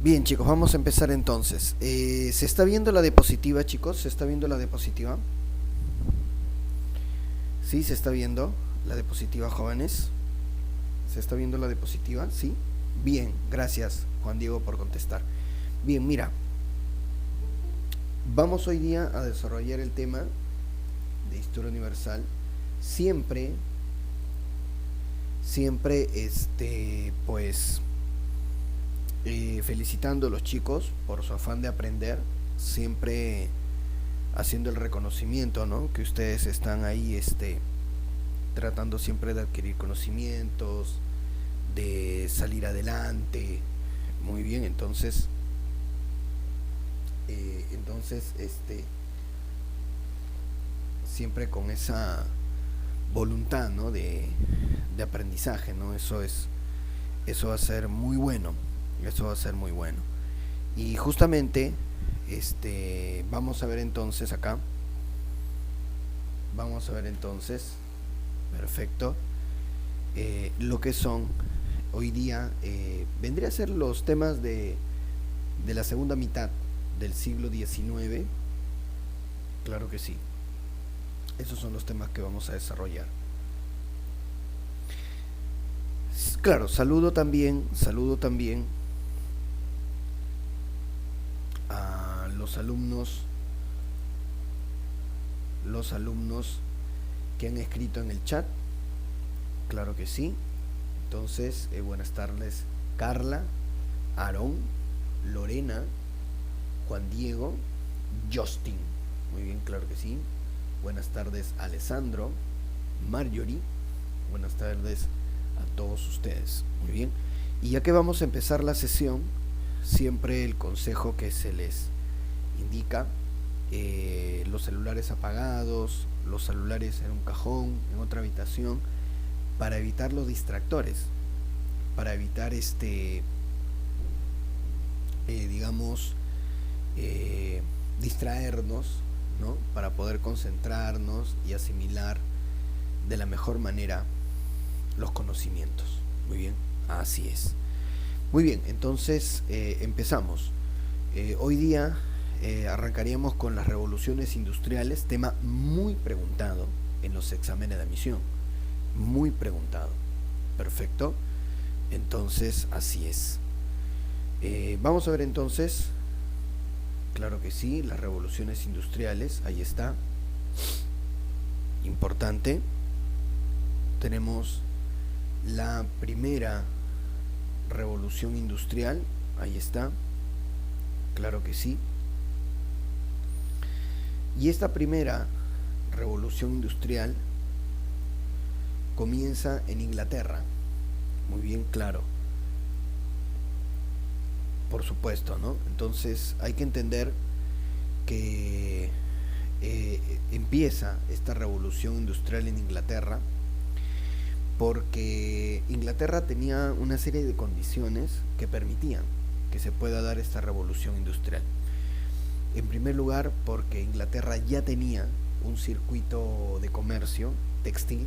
Bien, chicos, vamos a empezar entonces. ¿Se está viendo la diapositiva, chicos? ¿Se está viendo la diapositiva? Sí, se está viendo la diapositiva, jóvenes. ¿Se está viendo la diapositiva? Sí. Bien, gracias, Juan Diego, por contestar. Bien, mira, vamos hoy día a desarrollar el tema de historia universal. Siempre, siempre, pues, felicitando a los chicos por su afán de aprender, siempre haciendo el reconocimiento, ¿no? Que ustedes están ahí, tratando siempre de adquirir conocimientos, de salir adelante. Muy bien, entonces, siempre con esa voluntad, ¿no? De aprendizaje, ¿no? Eso va a ser muy bueno, eso va a ser muy bueno. Y justamente, vamos a ver entonces acá, vamos a ver entonces, perfecto, lo que son hoy día, vendría a ser los temas de la segunda mitad del siglo XIX, claro que sí, esos son los temas que vamos a desarrollar. Claro, saludo también a los alumnos que han escrito en el chat, claro que sí. Entonces, buenas tardes, Carla, Aarón, Lorena, Juan Diego, Justin. Muy bien, claro que sí. Buenas tardes, Alessandro, Marjorie. Buenas tardes a todos ustedes. Muy bien. Y ya que vamos a empezar la sesión, siempre el consejo que se les indica, los celulares apagados, los celulares en un cajón, en otra habitación, para evitar los distractores, para evitar digamos, distraernos, ¿no? Para poder concentrarnos y asimilar de la mejor manera los conocimientos. Muy bien, así es. Muy bien, entonces empezamos. Hoy día arrancaríamos con las revoluciones industriales, tema muy preguntado en los exámenes de admisión. Muy preguntado. Perfecto. Entonces, así es. Vamos a ver entonces, claro que sí, las revoluciones industriales, ahí está. Importante. Tenemos la primera revolución industrial, ahí está, claro que sí. Y esta primera revolución industrial comienza en Inglaterra, muy bien claro, por supuesto, ¿no? Entonces hay que entender que empieza esta revolución industrial en Inglaterra porque Inglaterra tenía una serie de condiciones que permitían que se pueda dar esta revolución industrial. En primer lugar, porque Inglaterra ya tenía un circuito de comercio textil,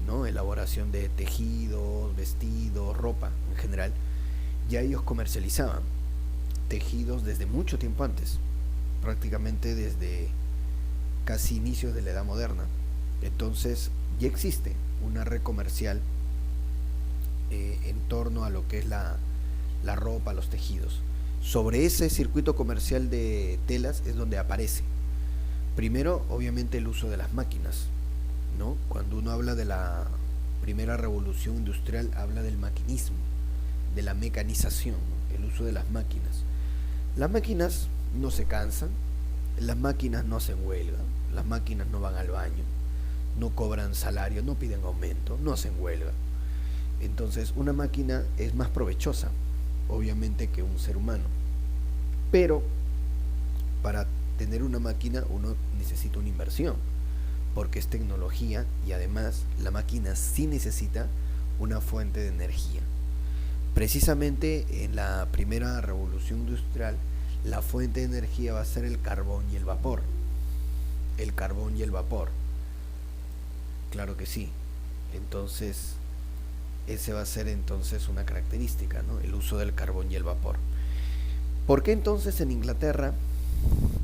¿no? Elaboración de tejidos, vestidos, ropa en general. Ya ellos comercializaban tejidos desde mucho tiempo antes, prácticamente desde casi inicios de la Edad Moderna. Entonces ya existe una red comercial en torno a lo que es la ropa, los tejidos. Sobre ese circuito comercial de telas es donde aparece, primero, obviamente, el uso de las máquinas, ¿no? Cuando uno habla de la primera revolución industrial, habla del maquinismo, de la mecanización, ¿no? El uso de las máquinas. Las máquinas no se cansan, las máquinas no hacen huelga, las máquinas no van al baño, no cobran salario, no piden aumento, no hacen huelga. Entonces, una máquina es más provechosa, obviamente, que un ser humano. Pero para tener una máquina uno necesita una inversión, porque es tecnología y además la máquina sí necesita una fuente de energía. Precisamente en la primera revolución industrial, la fuente de energía va a ser el carbón y el vapor. El carbón y el vapor. Claro que sí. Entonces, ese va a ser entonces una característica, ¿no? El uso del carbón y el vapor. ¿Por qué entonces en Inglaterra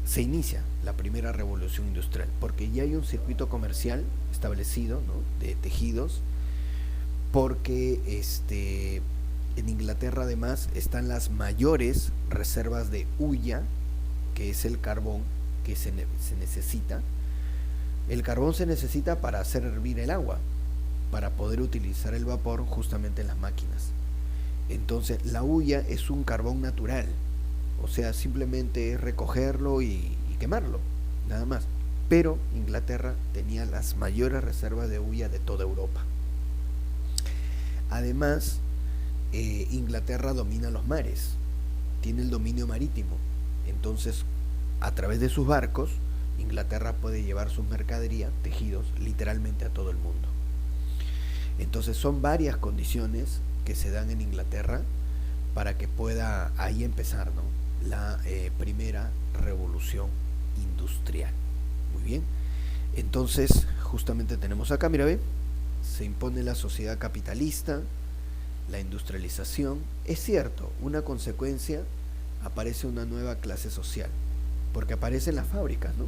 se inicia la primera revolución industrial? Porque ya hay un circuito comercial establecido, ¿no?, de tejidos, porque en Inglaterra además están las mayores reservas de hulla, que es el carbón que se necesita. El carbón se necesita para hacer hervir el agua, para poder utilizar el vapor justamente en las máquinas. Entonces la hulla es un carbón natural, o sea, simplemente es recogerlo y quemarlo, nada más. Pero Inglaterra tenía las mayores reservas de hulla de toda Europa. Además, Inglaterra domina los mares, tiene el dominio marítimo. Entonces, a través de sus barcos, Inglaterra puede llevar sus mercaderías, tejidos, literalmente a todo el mundo. Entonces son varias condiciones que se dan en Inglaterra para que pueda ahí empezar, ¿no?, la primera revolución industrial. Muy bien. Entonces, justamente tenemos acá, mira, ve, se impone la sociedad capitalista, la industrialización. Es cierto, una consecuencia, aparece una nueva clase social, porque aparecen las fábricas, ¿no?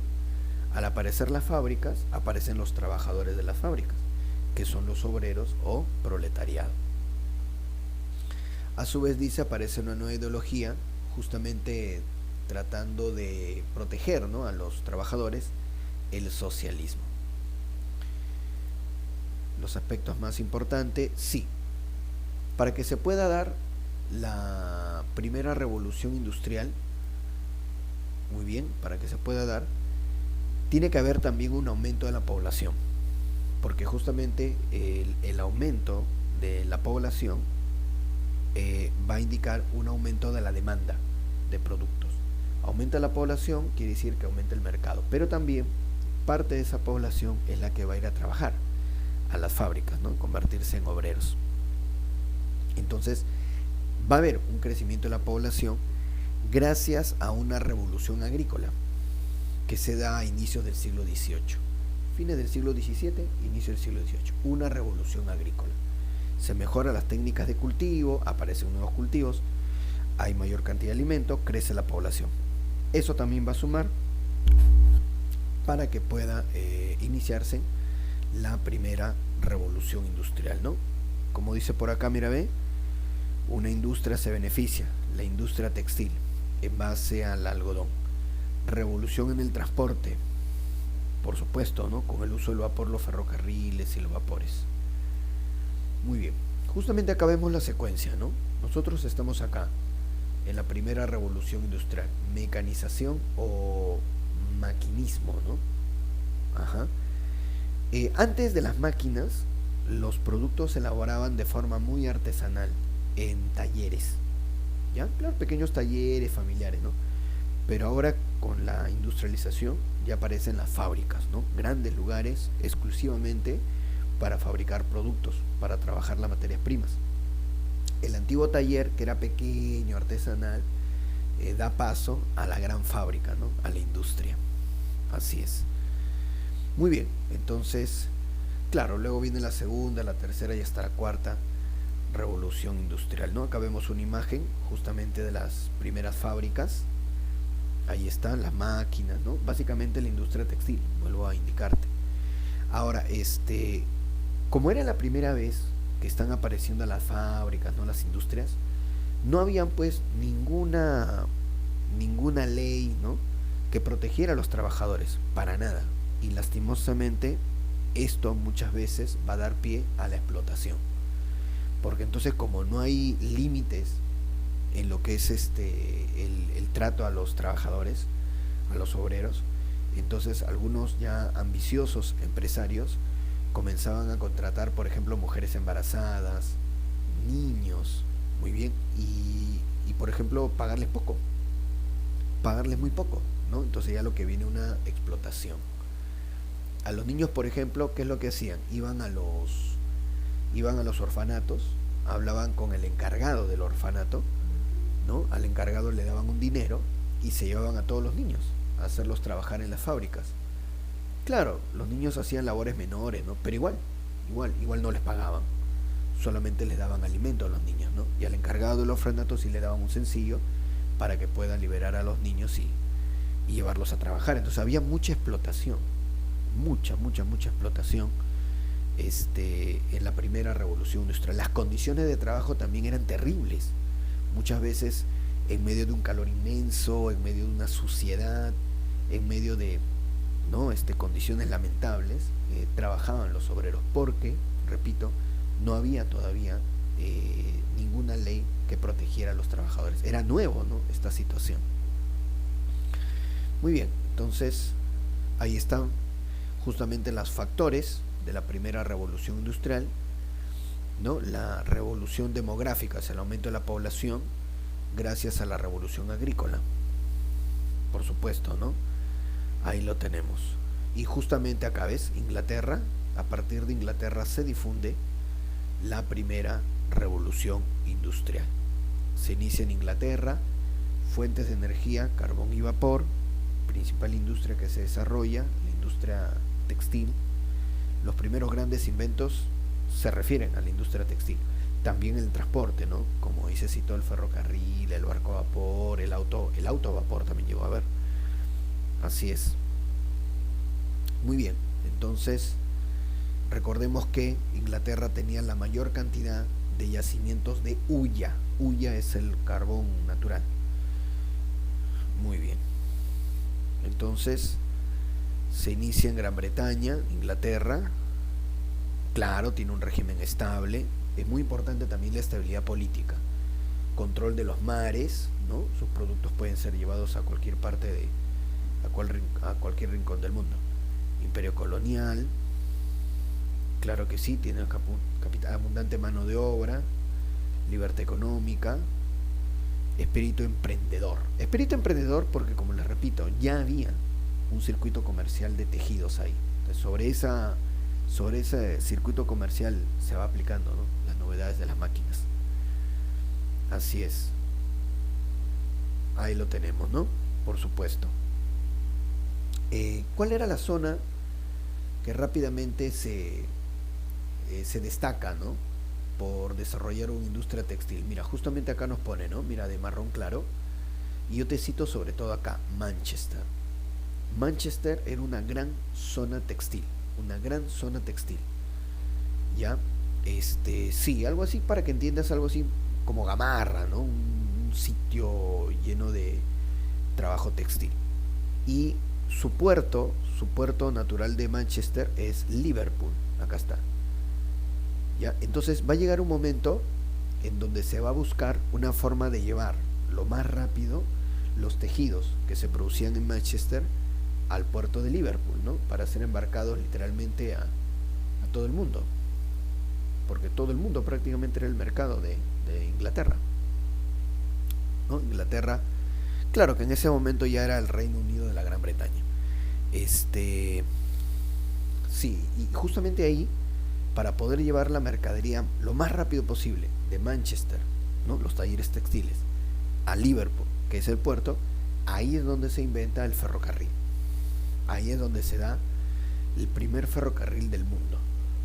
Al aparecer las fábricas, aparecen los trabajadores de las fábricas, que son los obreros o proletariado. A su vez, dice, aparece una nueva ideología, justamente tratando de proteger, ¿no?, a los trabajadores, el socialismo. Los aspectos más importantes, sí, para que se pueda dar la primera revolución industrial, muy bien, para que se pueda dar, tiene que haber también un aumento de la población, porque justamente el aumento de la población va a indicar un aumento de la demanda de productos. Aumenta la población, quiere decir que aumenta el mercado, pero también parte de esa población es la que va a ir a trabajar a las fábricas, ¿no?, convertirse en obreros. Entonces va a haber un crecimiento de la población gracias a una revolución agrícola que se da a inicios del siglo XVIII, fines del siglo XVII, inicio del siglo XVIII, una revolución agrícola. Se mejoran las técnicas de cultivo, aparecen nuevos cultivos, hay mayor cantidad de alimento, crece la población. Eso también va a sumar para que pueda iniciarse la primera revolución industrial, ¿no? Como dice por acá, mira, ve, una industria se beneficia, la industria textil, en base al algodón. Revolución en el transporte, por supuesto, ¿no?, con el uso del vapor, los ferrocarriles y los vapores. Muy bien, justamente acá vemos la secuencia, ¿no? Nosotros estamos acá en la primera revolución industrial, mecanización o maquinismo, ¿no? Ajá. Antes de las máquinas, los productos se elaboraban de forma muy artesanal, en talleres, ¿ya? Claro, pequeños talleres familiares, ¿no? Pero ahora con la industrialización ya aparecen las fábricas, ¿no?, grandes lugares exclusivamente para fabricar productos, para trabajar las materias primas. El antiguo taller, que era pequeño, artesanal, da paso a la gran fábrica, ¿no?, a la industria. Así es. Muy bien, entonces, claro, luego viene la segunda, la tercera y hasta la cuarta revolución industrial, ¿no? Acá vemos una imagen justamente de las primeras fábricas. Ahí están las máquinas, ¿no? Básicamente la industria textil, vuelvo a indicarte. Ahora, como era la primera vez que están apareciendo las fábricas, ¿no?, las industrias, no habían pues ninguna ley, ¿no?, que protegiera a los trabajadores, para nada. Y lastimosamente esto muchas veces va a dar pie a la explotación, porque entonces, como no hay límites en lo que es el trato a los trabajadores, a los obreros, entonces algunos ya ambiciosos empresarios comenzaban a contratar, por ejemplo, mujeres embarazadas, niños, muy bien, y por ejemplo pagarles muy poco, ¿no? Entonces ya lo que viene una explotación. A los niños, por ejemplo, ¿qué es lo que hacían? Iban a los orfanatos, hablaban con el encargado del orfanato, ¿no? Al encargado le daban un dinero y se llevaban a todos los niños a hacerlos trabajar en las fábricas. Claro, los niños hacían labores menores, ¿no?, pero igual no les pagaban, solamente les daban alimento a los niños, ¿no? Y al encargado del orfanato sí le daban un sencillo para que pueda liberar a los niños y llevarlos a trabajar. Entonces había mucha explotación, mucha explotación en la primera revolución industrial. Las condiciones de trabajo también eran terribles, muchas veces en medio de un calor inmenso, en medio de una suciedad, en medio de condiciones lamentables, trabajaban los obreros porque, repito, no había todavía ninguna ley que protegiera a los trabajadores. Era nuevo, ¿no?, esta situación. Muy bien, entonces ahí están justamente los factores de la primera revolución industrial, ¿no? La revolución demográfica, es el aumento de la población gracias a la revolución agrícola, por supuesto, ¿no? Ahí lo tenemos. Y justamente acá ves, Inglaterra, a partir de Inglaterra se difunde la primera revolución industrial. Se inicia en Inglaterra, fuentes de energía, carbón y vapor, principal industria que se desarrolla, la industria textil. Los primeros grandes inventos se refieren a la industria textil. También el transporte, ¿no? Como ahí se citó el ferrocarril, el barco a vapor, el auto a vapor también llegó a ver. Así es. Muy bien, entonces recordemos que Inglaterra tenía la mayor cantidad de yacimientos de hulla. Hulla es el carbón natural. Muy bien. Entonces se inicia en Gran Bretaña, Inglaterra. Claro, tiene un régimen estable. Es muy importante también la estabilidad política. Control de los mares, ¿no? Sus productos pueden ser llevados a cualquier parte a cualquier rincón del mundo. Imperio colonial, claro que sí, tiene abundante mano de obra, libertad económica, espíritu emprendedor. Espíritu emprendedor porque, como les repito, ya había un circuito comercial de tejidos ahí. Entonces, sobre ese circuito comercial se va aplicando, ¿no?, las novedades de las máquinas. Así es. Ahí lo tenemos, ¿no? Por supuesto. ¿Cuál era la zona que rápidamente se destaca, ¿no?, por desarrollar una industria textil? Mira, justamente acá nos pone, ¿no?, mira, de marrón claro, y yo te cito sobre todo acá, Manchester. Manchester era una gran zona textil, ¿ya? Sí, algo así, para que entiendas, algo así como Gamarra, ¿no?, un sitio lleno de trabajo textil. Y su puerto natural de Manchester es Liverpool, acá está. ¿Ya? Entonces va a llegar un momento en donde se va a buscar una forma de llevar lo más rápido los tejidos que se producían en Manchester al puerto de Liverpool, ¿no?, para ser embarcados literalmente a todo el mundo, porque todo el mundo prácticamente era el mercado de Inglaterra, ¿no? Inglaterra, claro que en ese momento ya era el Reino Unido de la Gran Bretaña. Sí, y justamente ahí, para poder llevar la mercadería lo más rápido posible de Manchester, ¿no?, los talleres textiles, a Liverpool, que es el puerto, ahí es donde se inventa el ferrocarril. Ahí es donde se da el primer ferrocarril del mundo,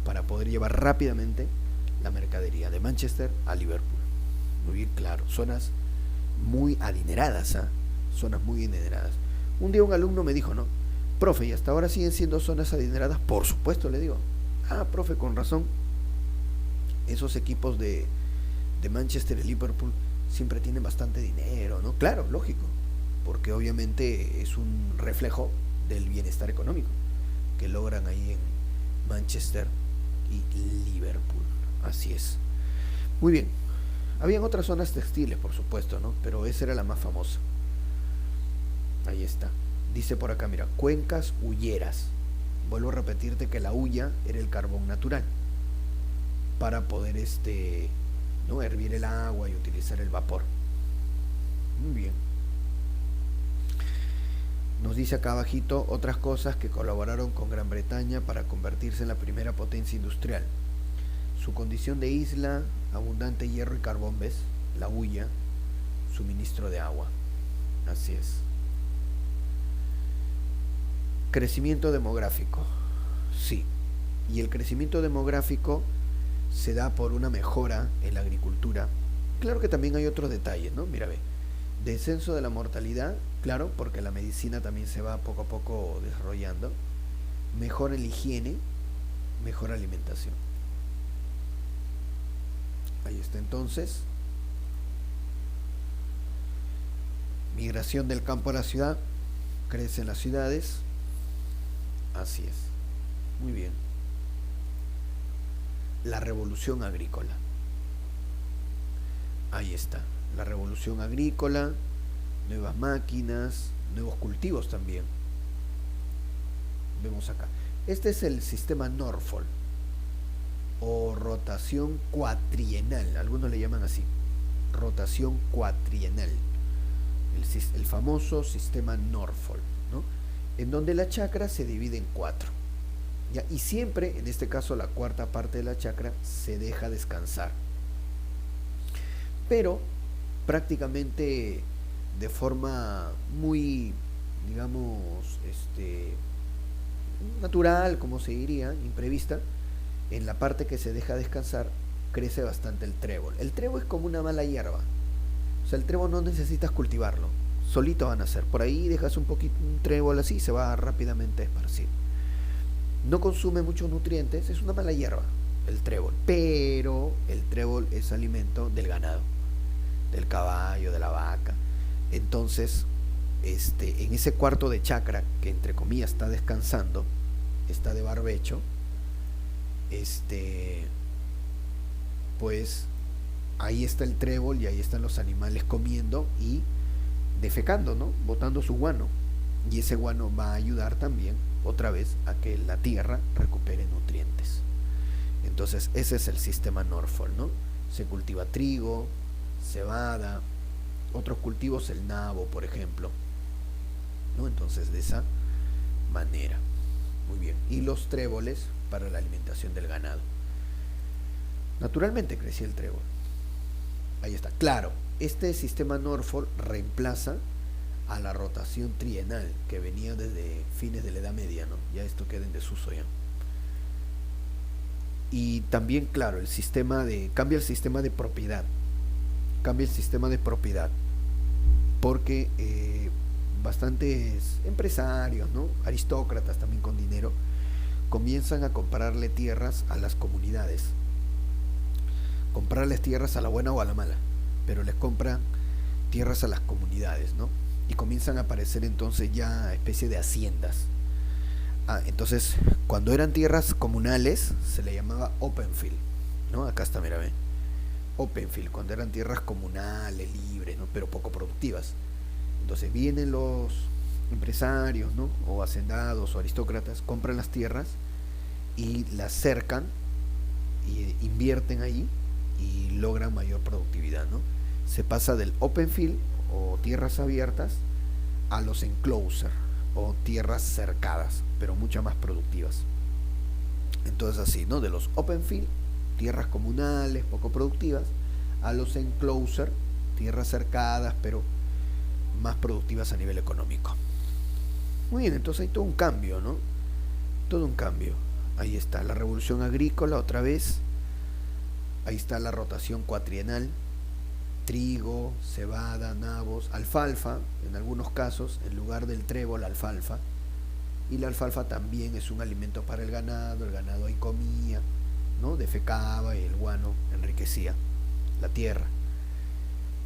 para poder llevar rápidamente la mercadería de Manchester a Liverpool. Muy bien, claro, zonas muy adineradas, ¿eh? Zonas muy adineradas. Un día un alumno me dijo, ¿no?, profe, ¿y hasta ahora siguen siendo zonas adineradas? Por supuesto, le digo. Ah, profe, con razón. Esos equipos de Manchester y Liverpool siempre tienen bastante dinero, ¿no? Claro, lógico, porque obviamente es un reflejo del bienestar económico que logran ahí en Manchester y Liverpool. Así es. Muy bien. Habían otras zonas textiles, por supuesto, ¿no?, pero esa era la más famosa. Ahí está. Dice por acá, mira, cuencas hulleras. Vuelvo a repetirte que la hulla era el carbón natural para poder ¿no?, hervir el agua y utilizar el vapor. Muy bien. Nos dice acá abajito otras cosas que colaboraron con Gran Bretaña para convertirse en la primera potencia industrial. Su condición de isla, abundante hierro y carbón, ¿ves? La hulla, suministro de agua. Así es. Crecimiento demográfico. Sí. Y el crecimiento demográfico se da por una mejora en la agricultura. Claro que también hay otros detalles, ¿no? Mira, ve. Descenso de la mortalidad, claro, porque la medicina también se va poco a poco desarrollando. Mejora en la higiene, mejor alimentación. Ahí está entonces. Migración del campo a la ciudad, crecen las ciudades. Así es. Muy bien. La revolución agrícola. Ahí está. La revolución agrícola, nuevas máquinas, nuevos cultivos también. Vemos acá. Este es el sistema Norfolk o rotación cuatrienal. Algunos le llaman así. Rotación cuatrienal. El famoso sistema Norfolk, ¿no? En donde la chacra se divide en 4. ¿Ya? Y siempre, en este caso, la cuarta parte de la chacra se deja descansar. Pero prácticamente de forma muy, digamos, natural, como se diría, imprevista, en la parte que se deja descansar crece bastante el trébol. El trébol es como una mala hierba. O sea, el trébol no necesitas cultivarlo, solito van a nacer. Por ahí dejas un poquito un trébol así y se va rápidamente a esparcir. No consume muchos nutrientes, es una mala hierba el trébol, pero el trébol es alimento del ganado, del caballo, de la vaca. Entonces, en ese cuarto de chacra que entre comillas está descansando, está de barbecho, pues ahí está el trébol y ahí están los animales comiendo y defecando, ¿no? Botando su guano. Y ese guano va a ayudar también, otra vez, a que la tierra recupere nutrientes. Entonces, ese es el sistema Norfolk, ¿no? Se cultiva trigo, cebada, otros cultivos, el nabo, por ejemplo, ¿no? Entonces, de esa manera. Muy bien. Y los tréboles para la alimentación del ganado. Naturalmente crecía el trébol. Ahí está. Claro, este sistema Norfolk reemplaza a la rotación trienal que venía desde fines de la Edad Media, ¿no? Ya esto queda en desuso ya. Y también, claro, cambia el sistema de propiedad. Cambia el sistema de propiedad. Porque bastantes empresarios, ¿no? Aristócratas también con dinero, comienzan a comprarle tierras a las comunidades. Comprarles tierras a la buena o a la mala, pero les compran tierras a las comunidades, ¿no? Y comienzan a aparecer entonces ya especie de haciendas. Entonces, cuando eran tierras comunales, se le llamaba open field, ¿no? Acá está, mira, ve. Open field, cuando eran tierras comunales, libres, ¿no? Pero poco productivas. Entonces vienen los empresarios, ¿no? O hacendados o aristócratas, compran las tierras y las cercan y invierten ahí y logran mayor productividad, ¿no? Se pasa del open field o tierras abiertas a los enclosure o tierras cercadas, pero mucho más productivas. Entonces así, ¿no? De los open field, tierras comunales, poco productivas, a los enclosure, tierras cercadas, pero más productivas a nivel económico. Muy bien, entonces hay todo un cambio, ¿no? Todo un cambio. Ahí está la revolución agrícola otra vez. Ahí está la rotación cuatrienal. Trigo, cebada, nabos, alfalfa, en algunos casos, en lugar del trébol, alfalfa. Y la alfalfa también es un alimento para el ganado ahí comía, ¿no? Defecaba y el guano enriquecía la tierra.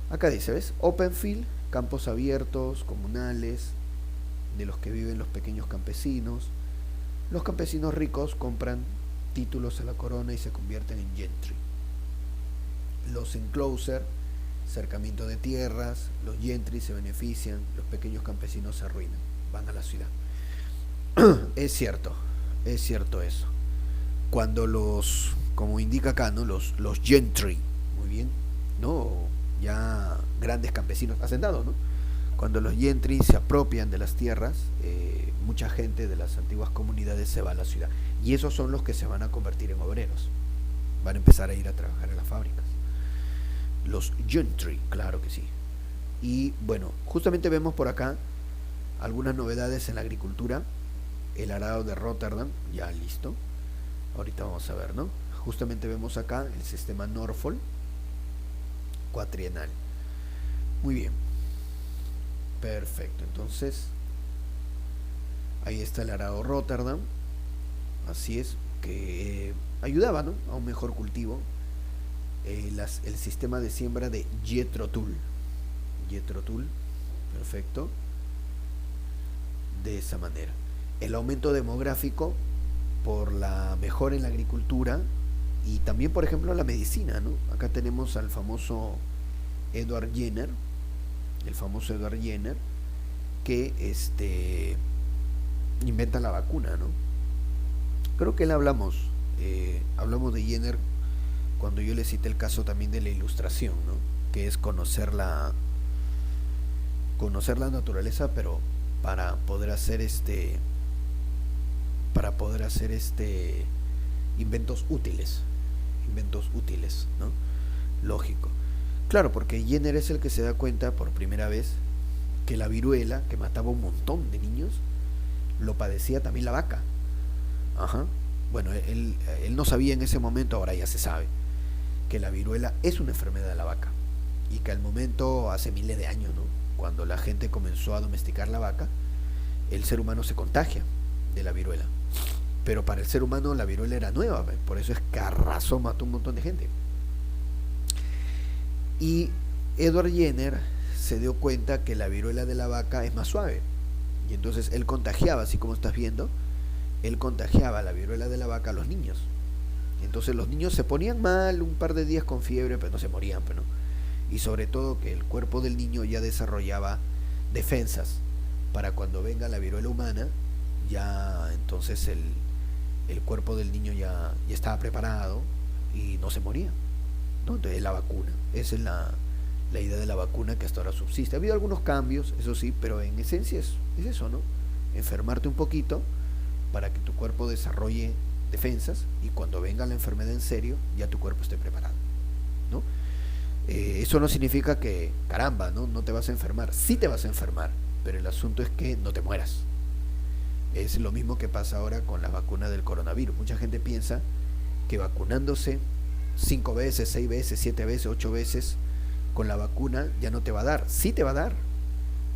Acá dice, ¿ves? Open field, campos abiertos, comunales, de los que viven los pequeños campesinos. Los campesinos ricos compran títulos a la corona y se convierten en gentry. Los enclosure, cercamiento de tierras, los gentry se benefician, los pequeños campesinos se arruinan, van a la ciudad. Es cierto eso. Cuando como indica acá, ¿no? Los gentry, muy bien, ¿no? Ya grandes campesinos hacendados, ¿no? Cuando los gentry se apropian de las tierras, mucha gente de las antiguas comunidades se va a la ciudad. Y esos son los que se van a convertir en obreros. Van a empezar a ir a trabajar en las fábricas. Los gentry, claro que sí. Y bueno, justamente vemos por acá algunas novedades en la agricultura. El arado de Rotterdam, ya listo. Ahorita vamos a ver, ¿no? Justamente vemos acá el sistema Norfolk cuatrienal. Muy bien. Perfecto, entonces ahí está el arado Rotterdam, así es, que ayudaba, ¿no?, a un mejor cultivo. El sistema de siembra de Jethro Tull. Jethro Tull, perfecto, de esa manera. El aumento demográfico por la mejora en la agricultura y también, por ejemplo, la medicina, ¿no? Acá tenemos al famoso Edward Jenner, el famoso Edward Jenner, que inventa la vacuna, ¿no? Creo que hablamos de Jenner cuando yo le cité el caso también de la ilustración, ¿no? Que es conocer la naturaleza, pero para poder hacer inventos útiles, ¿no? Lógico. Claro, porque Jenner es el que se da cuenta por primera vez que la viruela, que mataba un montón de niños, lo padecía también la vaca. Ajá. Bueno, él no sabía en ese momento, ahora ya se sabe, que la viruela es una enfermedad de la vaca. Y que al momento, hace miles de años, ¿no?, cuando la gente comenzó a domesticar la vaca, el ser humano se contagia de la viruela. Pero para el ser humano la viruela era nueva, por eso es que arrasó, mató un montón de gente. Y Edward Jenner se dio cuenta que la viruela de la vaca es más suave. Y entonces él contagiaba, así como estás viendo, él contagiaba la viruela de la vaca a los niños. Entonces los niños se ponían mal un par de días con fiebre, pero no se morían, pero no. Y sobre todo que el cuerpo del niño ya desarrollaba defensas para cuando venga la viruela humana, ya entonces el cuerpo del niño ya estaba preparado y no se moría, ¿no? Entonces la vacuna, esa es la idea de la vacuna que hasta ahora subsiste. Ha habido algunos cambios, eso sí, pero en esencia es eso, ¿no? Enfermarte un poquito para que tu cuerpo desarrolle defensas y cuando venga la enfermedad en serio, ya tu cuerpo esté preparado, ¿no? Eso no significa que, caramba, no te vas a enfermar. Sí te vas a enfermar, pero el asunto es que no te mueras. Es lo mismo que pasa ahora con la vacuna del coronavirus. Mucha gente piensa que vacunándose 5 veces, 6 veces, 7 veces, 8 veces con la vacuna ya no te va a dar. Sí te va a dar,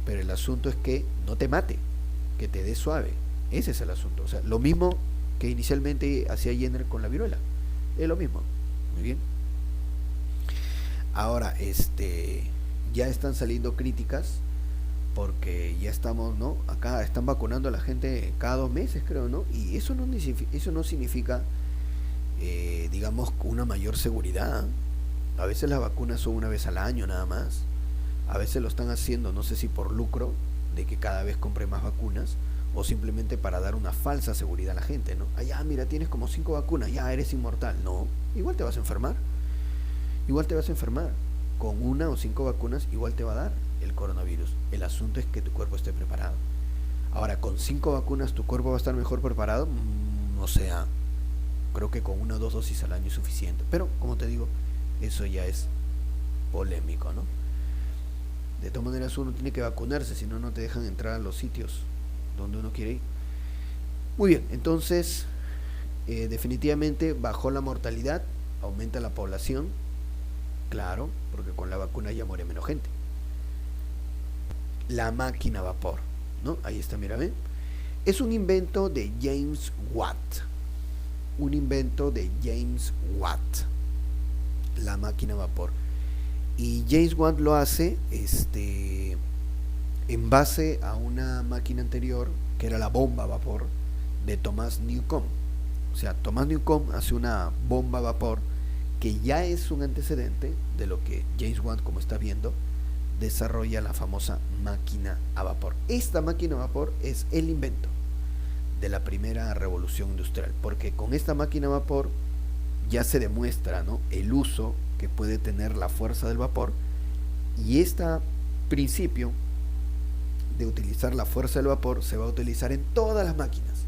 pero el asunto es que no te mate, que te dé suave. Ese es el asunto. O sea, lo mismo que inicialmente hacía Jenner con la viruela. Es lo mismo. Muy bien. Ahora, ya están saliendo críticas porque ya estamos, ¿no? Acá están vacunando a la gente cada 2 meses, creo, ¿no? Y eso no significa, digamos, una mayor seguridad. A veces las vacunas son una vez al año nada más. A veces lo están haciendo, no sé si por lucro, de que cada vez compre más vacunas, o simplemente para dar una falsa seguridad a la gente, ¿no? Ah, ya, mira, tienes como 5 vacunas, ya eres inmortal. No, igual te vas a enfermar. Igual te vas a enfermar. Con 1 o 5 vacunas igual te va a dar el coronavirus. El asunto es que tu cuerpo esté preparado. Ahora, con 5 vacunas tu cuerpo va a estar mejor preparado. O sea, creo que con 1 o 2 dosis al año es suficiente. Pero, como te digo, eso ya es polémico, ¿no? De todas maneras uno tiene que vacunarse, si no, no te dejan entrar a los sitios donde uno quiere ir. Muy bien, entonces definitivamente bajó la mortalidad, aumenta la población, claro, porque con la vacuna ya muere menos gente. La máquina a vapor, ¿no? Ahí está, mira, ¿ven? Es un invento de James Watt. Un invento de James Watt. La máquina a vapor. Y James Watt lo hace en base a una máquina anterior que era la bomba a vapor de Thomas Newcomen. O sea, Thomas Newcomen hace una bomba a vapor que ya es un antecedente de lo que James Watt, como está viendo, desarrolla la famosa máquina a vapor. Esta máquina a vapor es el invento de la primera revolución industrial, porque con esta máquina a vapor ya se demuestra, ¿no?, el uso que puede tener la fuerza del vapor, y este principio de utilizar la fuerza del vapor se va a utilizar en todas las máquinas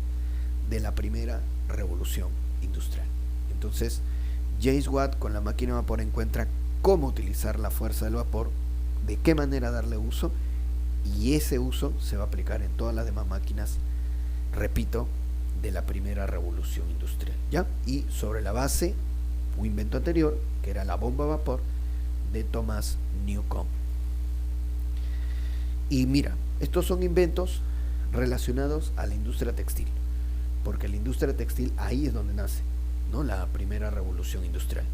de la primera revolución industrial. Entonces James Watt con la máquina a vapor encuentra cómo utilizar la fuerza del vapor, de qué manera darle uso, y ese uso se va a aplicar en todas las demás máquinas, repito, de la primera revolución industrial, ¿ya? Y sobre la base, un invento anterior, que era la bomba a vapor de Thomas Newcomen. Y mira, estos son inventos relacionados a la industria textil, porque la industria textil ahí es donde nace, ¿no? La primera revolución industrial.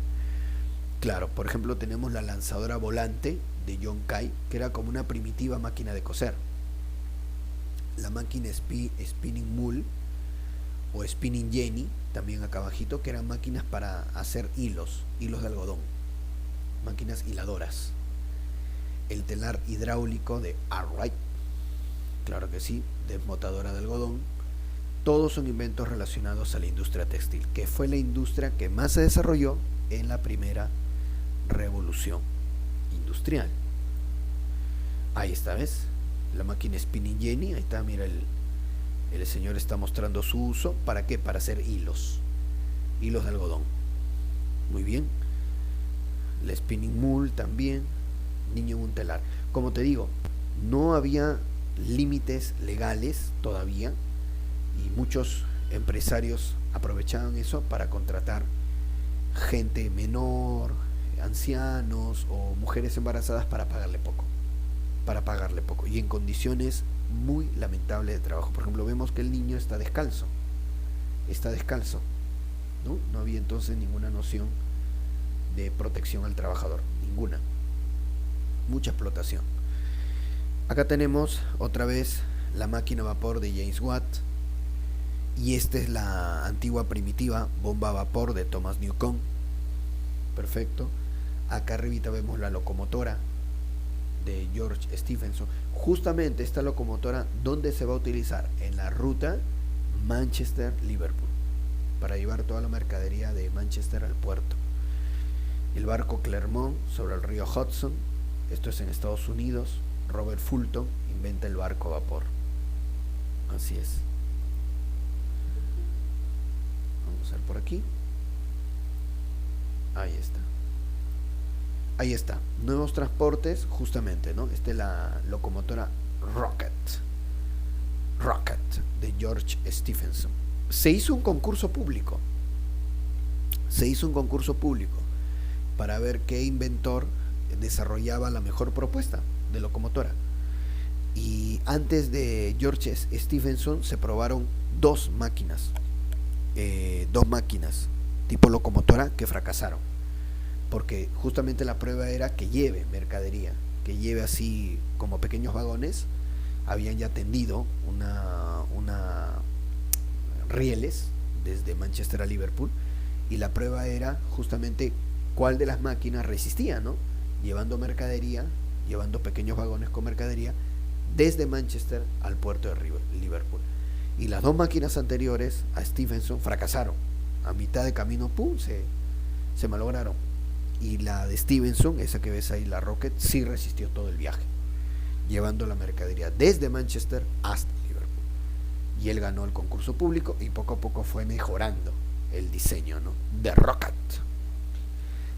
Claro, por ejemplo tenemos la lanzadora volante de John Kay, que era como una primitiva máquina de coser. La máquina spinning mule o spinning jenny, también acá abajito, que eran máquinas para hacer hilos de algodón, máquinas hiladoras. El telar hidráulico de Arkwright, claro que sí, desmotadora de algodón. Todos son inventos relacionados a la industria textil, que fue la industria que más se desarrolló en la primera revolución industrial. Ahí está, ¿ves? La máquina spinning jenny, ahí está, mira, el señor está mostrando su uso. ¿Para qué? Para hacer hilos de algodón. Muy bien. La spinning mule también, niño en un telar. Como te digo, no había límites legales todavía, y muchos empresarios aprovechaban eso para contratar gente menor, ancianos o mujeres embarazadas para pagarle poco y en condiciones muy lamentables de trabajo. Por ejemplo, vemos que el niño está descalzo, ¿no? No había entonces ninguna noción de protección al trabajador, ninguna, mucha explotación. Acá tenemos otra vez la máquina a vapor de James Watt, y esta es la antigua primitiva bomba a vapor de Thomas Newcomen. Perfecto. Acá arribita vemos la locomotora de George Stephenson. Justamente esta locomotora, ¿dónde se va a utilizar? En la ruta Manchester-Liverpool, para llevar toda la mercadería de Manchester al puerto. El barco Clermont sobre el río Hudson, esto es en Estados Unidos. Robert Fulton inventa el barco a vapor. Así es. Vamos a ver por aquí. Ahí está. Nuevos transportes, justamente, ¿no? Esta es la locomotora Rocket de George Stephenson. Se hizo un concurso público para ver qué inventor desarrollaba la mejor propuesta de locomotora. Y antes de George Stephenson se probaron dos máquinas tipo locomotora que fracasaron, porque justamente la prueba era que lleve mercadería, que lleve así como pequeños vagones. Habían ya tendido una rieles desde Manchester a Liverpool, y la prueba era justamente cuál de las máquinas resistía, ¿no? Llevando mercadería, llevando pequeños vagones con mercadería desde Manchester al puerto de Liverpool. Y las dos máquinas anteriores a Stephenson fracasaron. A mitad de camino, ¡pum!, se malograron. Y la de Stephenson, esa que ves ahí, la Rocket, sí resistió todo el viaje, llevando la mercadería desde Manchester hasta Liverpool. Y él ganó el concurso público, y poco a poco fue mejorando el diseño, ¿no?, de Rocket.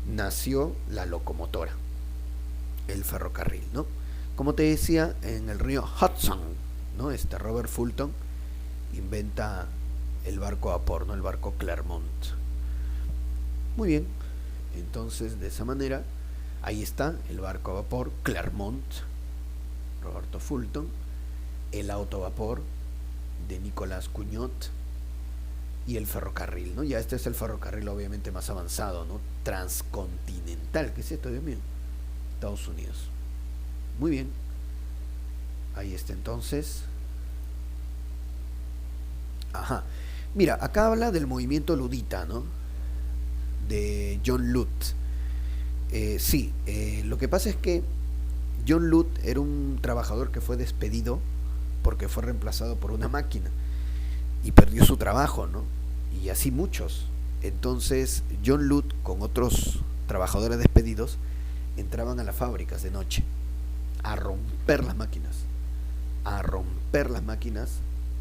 Nació la locomotora, el ferrocarril, ¿no? Como te decía, en el río Hudson, ¿no? Robert Fulton inventa el barco a vapor, ¿no? El barco Clermont. Muy bien, entonces de esa manera, ahí está el barco a vapor Clermont, Roberto Fulton, el auto a vapor de Nicolas Cugnot, y el ferrocarril, ¿no? Ya este es el ferrocarril obviamente más avanzado, ¿no? Transcontinental, ¿qué es esto, Dios mío? Estados Unidos. Muy bien, ahí está entonces. Ajá, mira, acá habla del movimiento ludita, ¿no?, de John Luth. Lo que pasa es que John Luth era un trabajador que fue despedido porque fue reemplazado por una máquina y perdió su trabajo, ¿no? Y así muchos. Entonces John Luth, con otros trabajadores despedidos, entraban a las fábricas de noche a romper las máquinas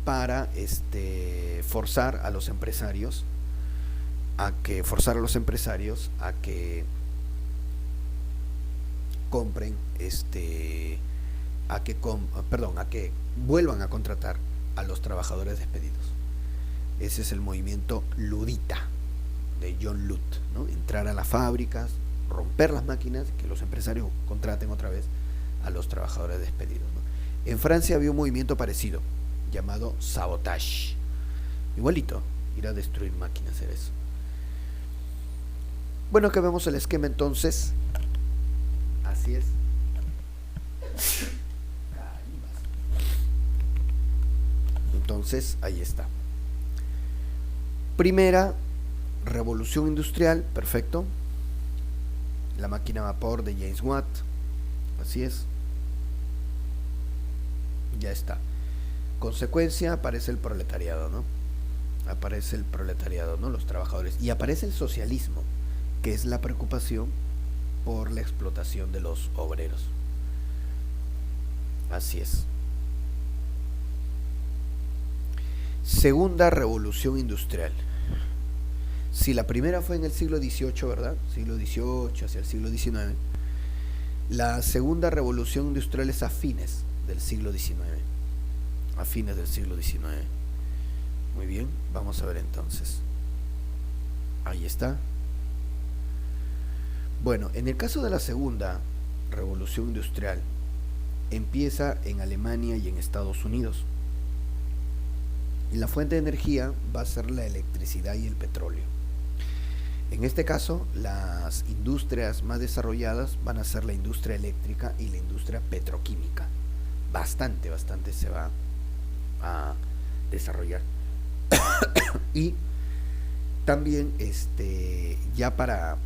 para forzar a los empresarios a que compren a que vuelvan a contratar a los trabajadores despedidos. Ese es el movimiento ludita de John Luth, ¿no? Entrar a las fábricas, romper las máquinas, que los empresarios contraten otra vez a los trabajadores despedidos, ¿no? En Francia había un movimiento parecido, llamado sabotage. Igualito, ir a destruir máquinas, hacer eso. Bueno, acá vemos el esquema entonces. Así es. Entonces, ahí está. Primera revolución industrial, perfecto. La máquina a vapor de James Watt. Así es. Ya está. Consecuencia, aparece el proletariado, ¿no? Aparece el proletariado, ¿no? Los trabajadores. Y aparece el socialismo, que es la preocupación por la explotación de los obreros. Así es. Segunda revolución industrial. Si la primera fue en el siglo XVIII, ¿verdad? Siglo XVIII hacia el siglo XIX. La segunda revolución industrial es a fines del siglo XIX. A fines del siglo XIX. Muy bien, vamos a ver entonces. Ahí está. Bueno, en el caso de la segunda revolución industrial, empieza en Alemania y en Estados Unidos. Y la fuente de energía va a ser la electricidad y el petróleo. En este caso, las industrias más desarrolladas van a ser la industria eléctrica y la industria petroquímica. Bastante se va a desarrollar. Y también ya para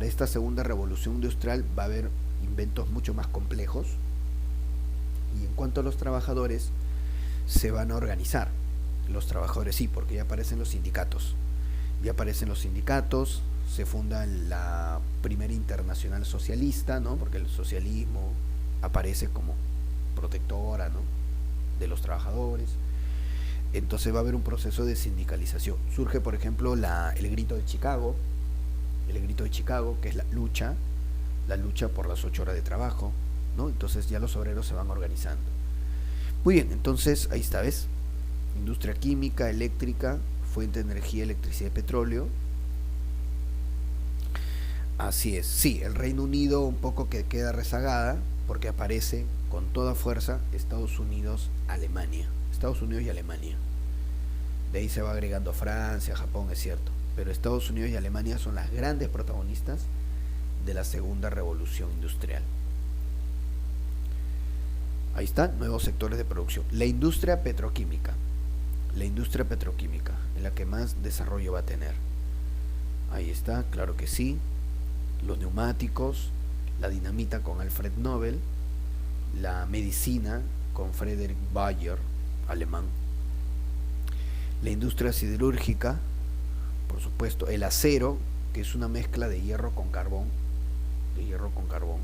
esta segunda revolución industrial va a haber inventos mucho más complejos. Y en cuanto a los trabajadores, se van a organizar. Los trabajadores sí, porque ya aparecen los sindicatos. Ya aparecen los sindicatos, se funda la primera internacional socialista, ¿no? Porque el socialismo aparece como protectora, ¿no?, de los trabajadores. Entonces va a haber un proceso de sindicalización. Surge, por ejemplo, el grito de Chicago. El grito de Chicago, que es la lucha por las 8 horas de trabajo, ¿no? Entonces ya los obreros se van organizando. Muy bien, entonces ahí está, ¿ves? Industria química, eléctrica, fuente de energía, electricidad y petróleo. Así es. Sí, el Reino Unido un poco que queda rezagada, porque aparece con toda fuerza Estados Unidos, Alemania. Estados Unidos y Alemania. De ahí se va agregando Francia, Japón, es cierto. Pero Estados Unidos y Alemania son las grandes protagonistas de la segunda revolución industrial. Ahí están, nuevos sectores de producción. La industria petroquímica. La industria petroquímica, en la que más desarrollo va a tener. Ahí está, claro que sí. Los neumáticos, la dinamita con Alfred Nobel, la medicina con Friedrich Bayer, alemán. La industria siderúrgica, por supuesto, el acero, que es una mezcla de hierro con carbón. De hierro con carbón.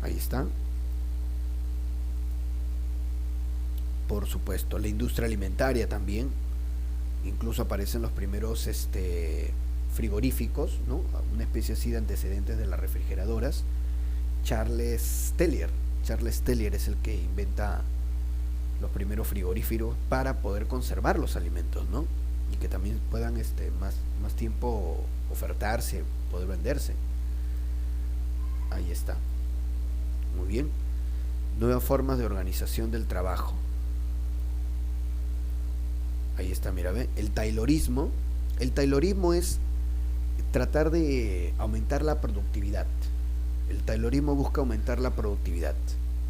Ahí está. Por supuesto, la industria alimentaria también. Incluso aparecen los primeros frigoríficos, ¿no? Una especie así de antecedentes de las refrigeradoras. Charles Tellier es el que inventa los primeros frigoríficos para poder conservar los alimentos, ¿no? Y que también puedan más tiempo ofertarse, poder venderse. Ahí está. Muy bien. Nuevas formas de organización del trabajo. Ahí está, mira, ve. El taylorismo. El taylorismo es tratar de aumentar la productividad. El taylorismo busca aumentar la productividad.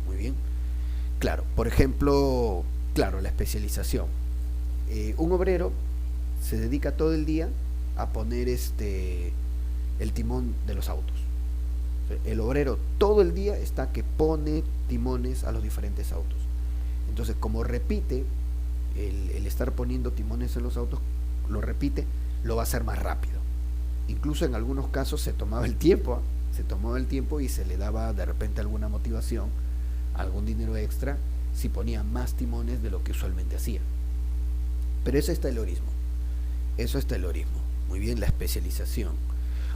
Muy bien. Claro, por ejemplo, la especialización. Un obrero se dedica todo el día a poner el timón de los autos. El obrero todo el día está que pone timones a los diferentes autos. Entonces, como repite el estar poniendo timones en los autos, lo repite, lo va a hacer más rápido. Incluso en algunos casos se tomaba el tiempo y se le daba de repente alguna motivación, algún dinero extra, si ponía más timones de lo que usualmente hacía. Pero eso es taylorismo. Muy bien, la especialización.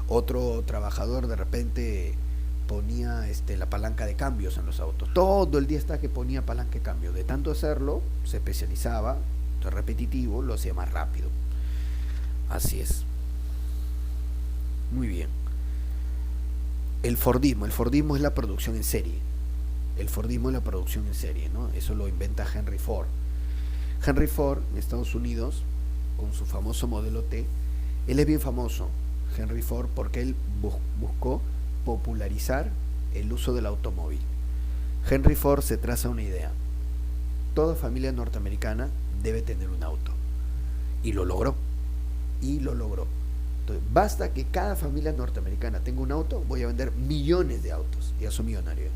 Otro trabajador de repente ponía la palanca de cambios en los autos. Todo el día está que ponía palanca de cambio. De tanto hacerlo, se especializaba, entonces repetitivo, lo hacía más rápido. Así es. Muy bien. El Fordismo es la producción en serie. El Fordismo es la producción en serie, ¿no? Eso lo inventa Henry Ford. Henry Ford, en Estados Unidos, con su famoso modelo T, él es bien famoso, Henry Ford, porque él buscó popularizar el uso del automóvil. Henry Ford se traza una idea: toda familia norteamericana debe tener un auto. Y lo logró. Y lo logró. Entonces, basta que cada familia norteamericana tenga un auto, voy a vender millones de autos. Ya soy millonario.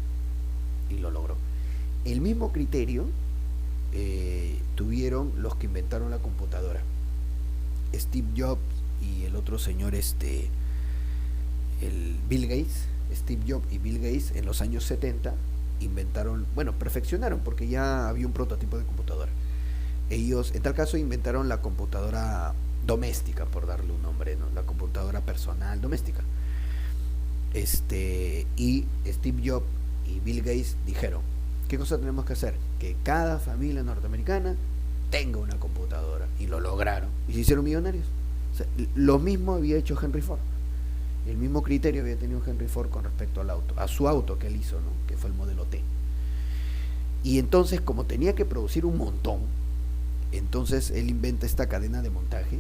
Y lo logró. El mismo criterio tuvieron los que inventaron la computadora. Steve Jobs y el otro señor, el Bill Gates. Steve Jobs y Bill Gates en los años 70 inventaron, bueno, perfeccionaron, porque ya había un prototipo de computadora. Ellos, en tal caso, inventaron la computadora doméstica, por darle un nombre, ¿no? La computadora personal doméstica. Y Steve Jobs y Bill Gates dijeron: ¿qué cosa tenemos que hacer? Que cada familia norteamericana tenga una computadora. Y lo lograron. Y se hicieron millonarios. O sea, lo mismo había hecho Henry Ford. El mismo criterio había tenido Henry Ford con respecto al auto, a su auto que él hizo, ¿no? Que fue el modelo T. Y entonces, como tenía que producir un montón, entonces él inventa esta cadena de montaje,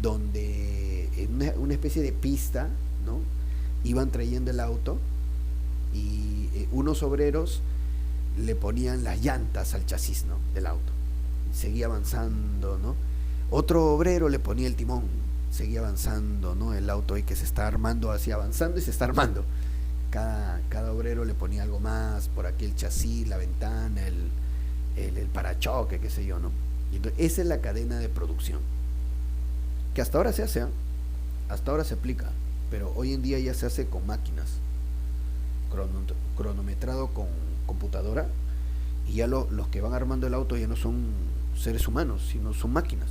donde en una especie de pista, ¿no? Iban trayendo el auto y unos obreros le ponían las llantas al chasis, ¿no? Del auto. Seguía avanzando, ¿no? Otro obrero le ponía el timón, seguía avanzando, ¿no? El auto ahí que se está armando, así avanzando y se está armando. Cada obrero le ponía algo más, por aquí el chasis, la ventana, el parachoque, qué sé yo, ¿no? Y entonces, esa es la cadena de producción, que hasta ahora se hace, ¿eh? Hasta ahora se aplica, pero hoy en día ya se hace con máquinas, cronometrado con computadora, y ya los que van armando el auto ya no son seres humanos, sino son máquinas.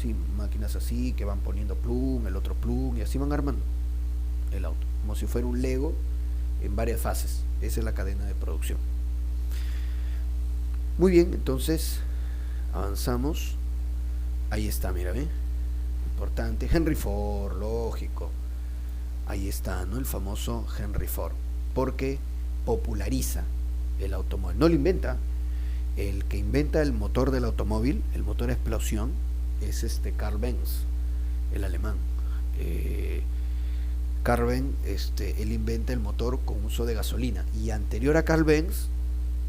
Sí, máquinas así que van poniendo plum, el otro plum, y así van armando el auto, como si fuera un Lego en varias fases. Esa es la cadena de producción. Muy bien, entonces avanzamos. Ahí está, mira, ¿ve? Importante. Henry Ford, lógico. Ahí está, ¿no? El famoso Henry Ford, porque populariza el automóvil. No lo inventa. El que inventa el motor del automóvil, el motor a explosión, es Carl Benz, el alemán. Carl Benz, él inventa el motor con uso de gasolina. Y anterior a Carl Benz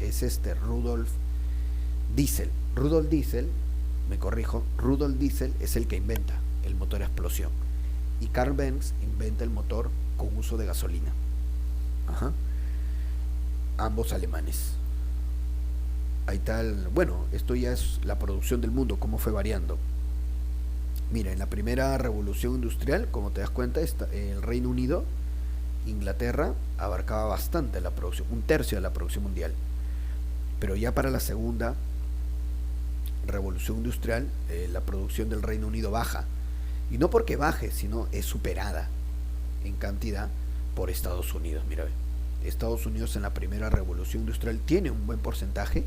es Rudolf Diesel. Rudolf Diesel, me corrijo, Rudolf Diesel es el que inventa el motor a explosión. Y Carl Benz inventa el motor con uso de gasolina. Ajá. Ambos alemanes. Ahí está, bueno, esto ya es la producción del mundo, cómo fue variando. Mira, en la primera revolución industrial, como te das cuenta, el Reino Unido, Inglaterra, abarcaba bastante la producción, un tercio de la producción mundial. Pero ya para la segunda revolución industrial, la producción del Reino Unido baja. Y no porque baje, sino es superada en cantidad por Estados Unidos. Mira, Estados Unidos en la primera revolución industrial tiene un buen porcentaje,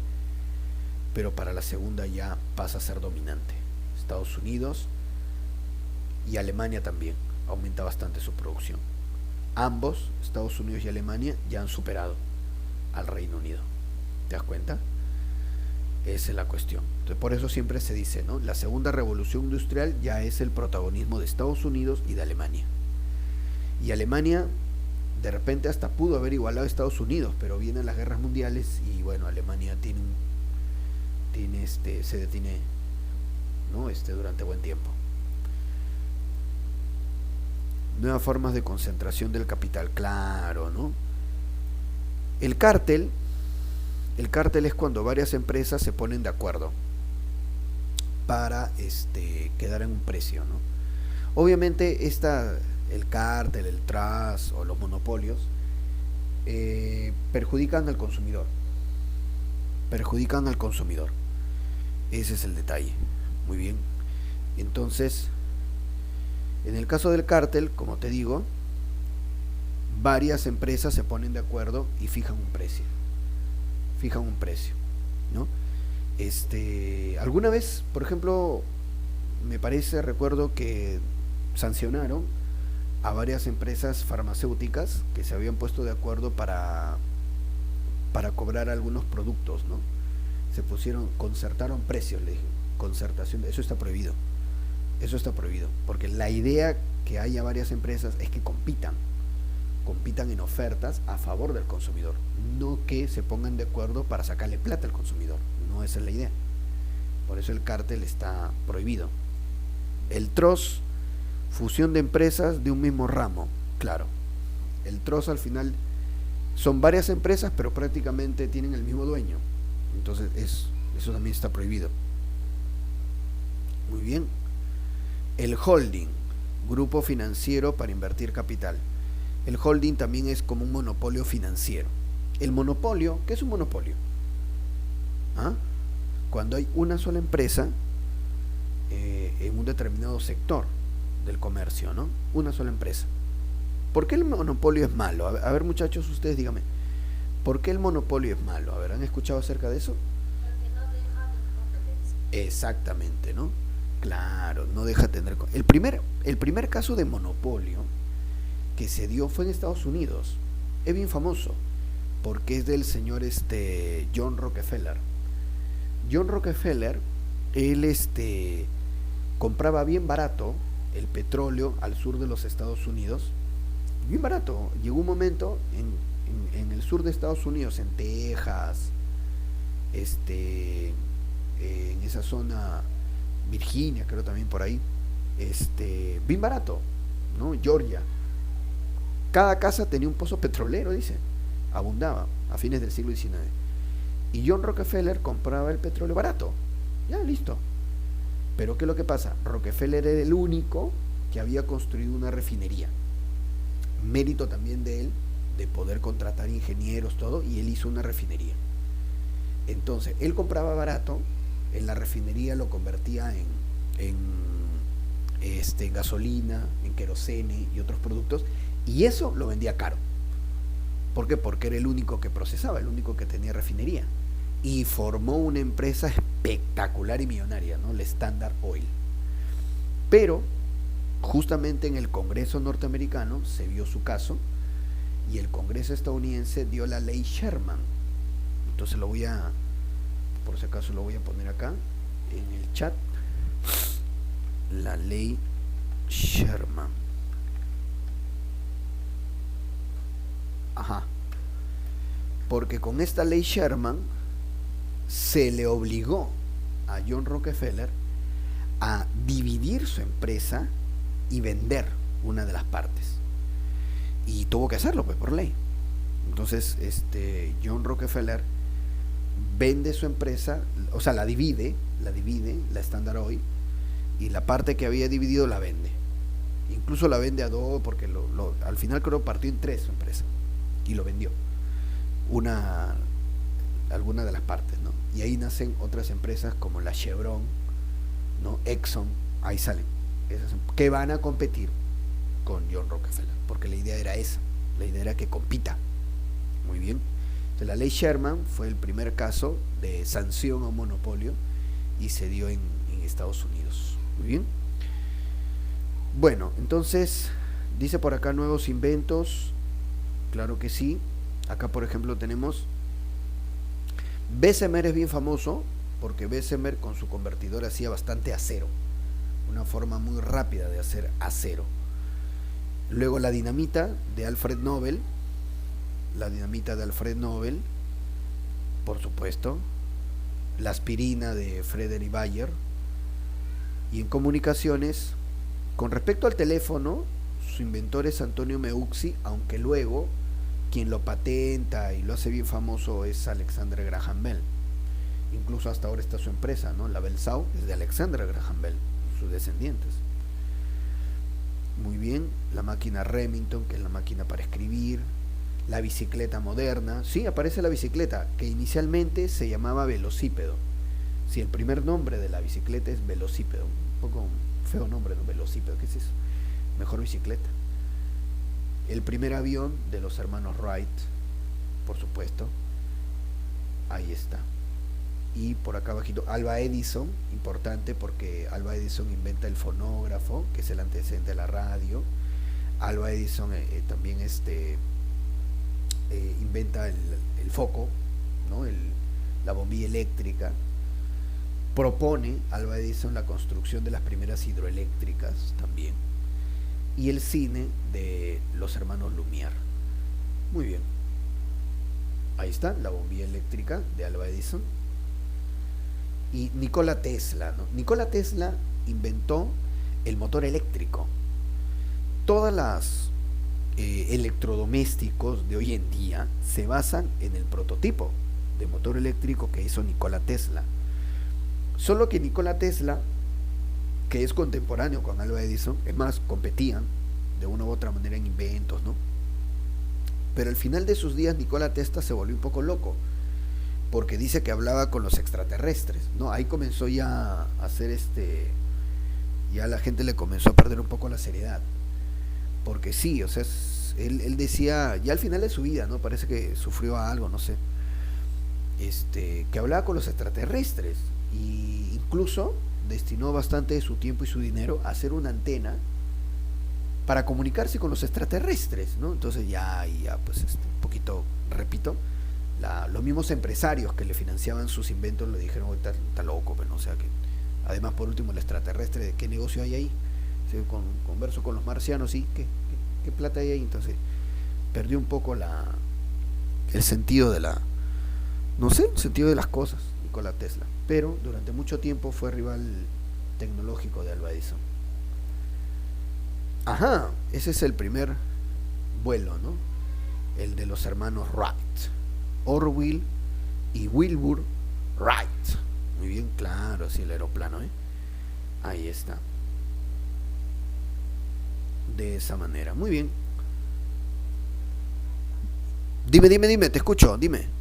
pero para la segunda ya pasa a ser dominante. Estados Unidos y Alemania también aumenta bastante su producción. Ambos, Estados Unidos y Alemania, ya han superado al Reino Unido. ¿Te das cuenta? Esa es la cuestión. Entonces, por eso siempre se dice, ¿no? La segunda revolución industrial ya es el protagonismo de Estados Unidos y de Alemania. Y Alemania de repente hasta pudo haber igualado a Estados Unidos, pero vienen las guerras mundiales y bueno, Alemania se detiene, ¿no? Durante buen tiempo. Nuevas formas de concentración del capital, claro, ¿no? El cártel es cuando varias empresas se ponen de acuerdo para quedar en un precio, ¿no? Obviamente el cártel, el trust o los monopolios perjudican al consumidor. Ese es el detalle. Muy bien. Entonces, en el caso del cártel, como te digo, varias empresas se ponen de acuerdo y fijan un precio, ¿no? Alguna vez, por ejemplo, recuerdo que sancionaron a varias empresas farmacéuticas que se habían puesto de acuerdo para para cobrar algunos productos, ¿no? Concertaron precios, le dije, concertación, eso está prohibido. Eso está prohibido, porque la idea que haya varias empresas es que compitan en ofertas a favor del consumidor, no que se pongan de acuerdo para sacarle plata al consumidor, no esa es la idea. Por eso el cártel está prohibido. El TROS, fusión de empresas de un mismo ramo, claro. El TROS al final son varias empresas, pero prácticamente tienen el mismo dueño. Entonces eso también está prohibido. Muy bien. El holding, grupo financiero para invertir capital. El holding también es como un monopolio financiero. El monopolio, ¿qué es un monopolio? ¿Ah? Cuando hay una sola empresa en un determinado sector del comercio, ¿no? Una sola empresa. ¿Por qué el monopolio es malo? A ver, muchachos, ustedes díganme. ¿Por qué el monopolio es malo? A ver, ¿han escuchado acerca de eso? Porque no deja de competencia. Exactamente, ¿no? Claro, no deja tener... El primer caso de monopolio que se dio fue en Estados Unidos. Es bien famoso, porque es del señor John Rockefeller. John Rockefeller, él compraba bien barato el petróleo al sur de los Estados Unidos. Bien barato. Llegó un momento en el sur de Estados Unidos, en Texas, en esa zona, Virginia, creo también por ahí, bien barato, ¿no? Georgia. Cada casa tenía un pozo petrolero, dice, abundaba a fines del siglo XIX. Y John Rockefeller compraba el petróleo barato, ya listo. Pero ¿qué es lo que pasa? Rockefeller era el único que había construido una refinería. Mérito también de él, de poder contratar ingenieros, todo, y él hizo una refinería. Entonces, él compraba barato, en la refinería lo convertía en gasolina, en querosene y otros productos, y eso lo vendía caro. ¿Por qué? Porque era el único que procesaba, el único que tenía refinería. Y formó una empresa espectacular y millonaria, ¿no? La Standard Oil. Pero, justamente en el Congreso norteamericano se vio su caso, y el Congreso estadounidense dio la ley Sherman. Entonces por si acaso lo voy a poner acá en el chat. La ley Sherman. Ajá. Porque con esta ley Sherman se le obligó a John Rockefeller a dividir su empresa y vender una de las partes. Y tuvo que hacerlo, pues, por ley. Entonces, John Rockefeller vende su empresa, o sea, la divide, la Standard Oil, y la parte que había dividido la vende. Incluso la vende a dos, porque al final creo partió en tres su empresa, y lo vendió. Alguna de las partes, ¿no? Y ahí nacen otras empresas como la Chevron, ¿no? Exxon, ahí salen, que van a competir con John Rockefeller, porque la idea era esa, la idea era que compita. Muy bien. Entonces, la ley Sherman fue el primer caso de sanción a un monopolio y se dio en Estados Unidos. Muy bien. Bueno, entonces dice por acá nuevos inventos. Claro que sí. Acá por ejemplo tenemos Bessemer, es bien famoso porque Bessemer con su convertidor hacía bastante acero, una forma muy rápida de hacer acero. Luego la dinamita de Alfred Nobel, por supuesto, la aspirina de Frederick Bayer. Y en comunicaciones, con respecto al teléfono, su inventor es Antonio Meucci, aunque luego quien lo patenta y lo hace bien famoso es Alexander Graham Bell. Incluso hasta ahora está su empresa, ¿no? La Bell South es de Alexander Graham Bell, sus descendientes. Muy bien, la máquina Remington, que es la máquina para escribir, la bicicleta moderna. Sí, aparece la bicicleta, que inicialmente se llamaba velocípedo. Sí, el primer nombre de la bicicleta es velocípedo. Un poco feo nombre, ¿no? Velocípedo, ¿qué es eso? Mejor bicicleta. El primer avión de los hermanos Wright, por supuesto. Ahí está. Y por acá abajito, Alva Edison, importante porque Alva Edison inventa el fonógrafo, que es el antecedente de la radio. Alva Edison también inventa el foco, ¿no? La bombilla eléctrica. Propone Alva Edison la construcción de las primeras hidroeléctricas también. Y el cine de los hermanos Lumière. Muy bien. Ahí está, la bombilla eléctrica de Alva Edison. Y Nikola Tesla, ¿no? Nikola Tesla inventó el motor eléctrico. Todas las electrodomésticos de hoy en día se basan en el prototipo de motor eléctrico que hizo Nikola Tesla. Solo que Nikola Tesla, que es contemporáneo con Alva Edison, es más, competían de una u otra manera en inventos, ¿no? Pero al final de sus días Nikola Tesla se volvió un poco loco, porque dice que hablaba con los extraterrestres, ¿no? Ahí comenzó ya a hacer ya la gente le comenzó a perder un poco la seriedad, porque sí, o sea, él decía, ya al final de su vida, ¿no? Parece que sufrió algo, no sé, que hablaba con los extraterrestres, y incluso destinó bastante de su tiempo y su dinero a hacer una antena para comunicarse con los extraterrestres, ¿no? Entonces ya pues un poquito, repito, los mismos empresarios que le financiaban sus inventos le dijeron, está loco, pero no, o sea que, además por último el extraterrestre, ¿qué negocio hay ahí? ¿Sí? Converso con los marcianos, ¿sí? ¿Qué plata hay ahí? Entonces perdió un poco el sentido de el sentido de las cosas, Nikola Tesla, pero durante mucho tiempo fue rival tecnológico de Alva Edison. Ajá, ese es el primer vuelo, ¿no? El de los hermanos Wright, Orville y Wilbur Wright. Muy bien, claro, sí, el aeroplano, ¿eh? Ahí está. De esa manera, muy bien. Dime, te escucho, dime.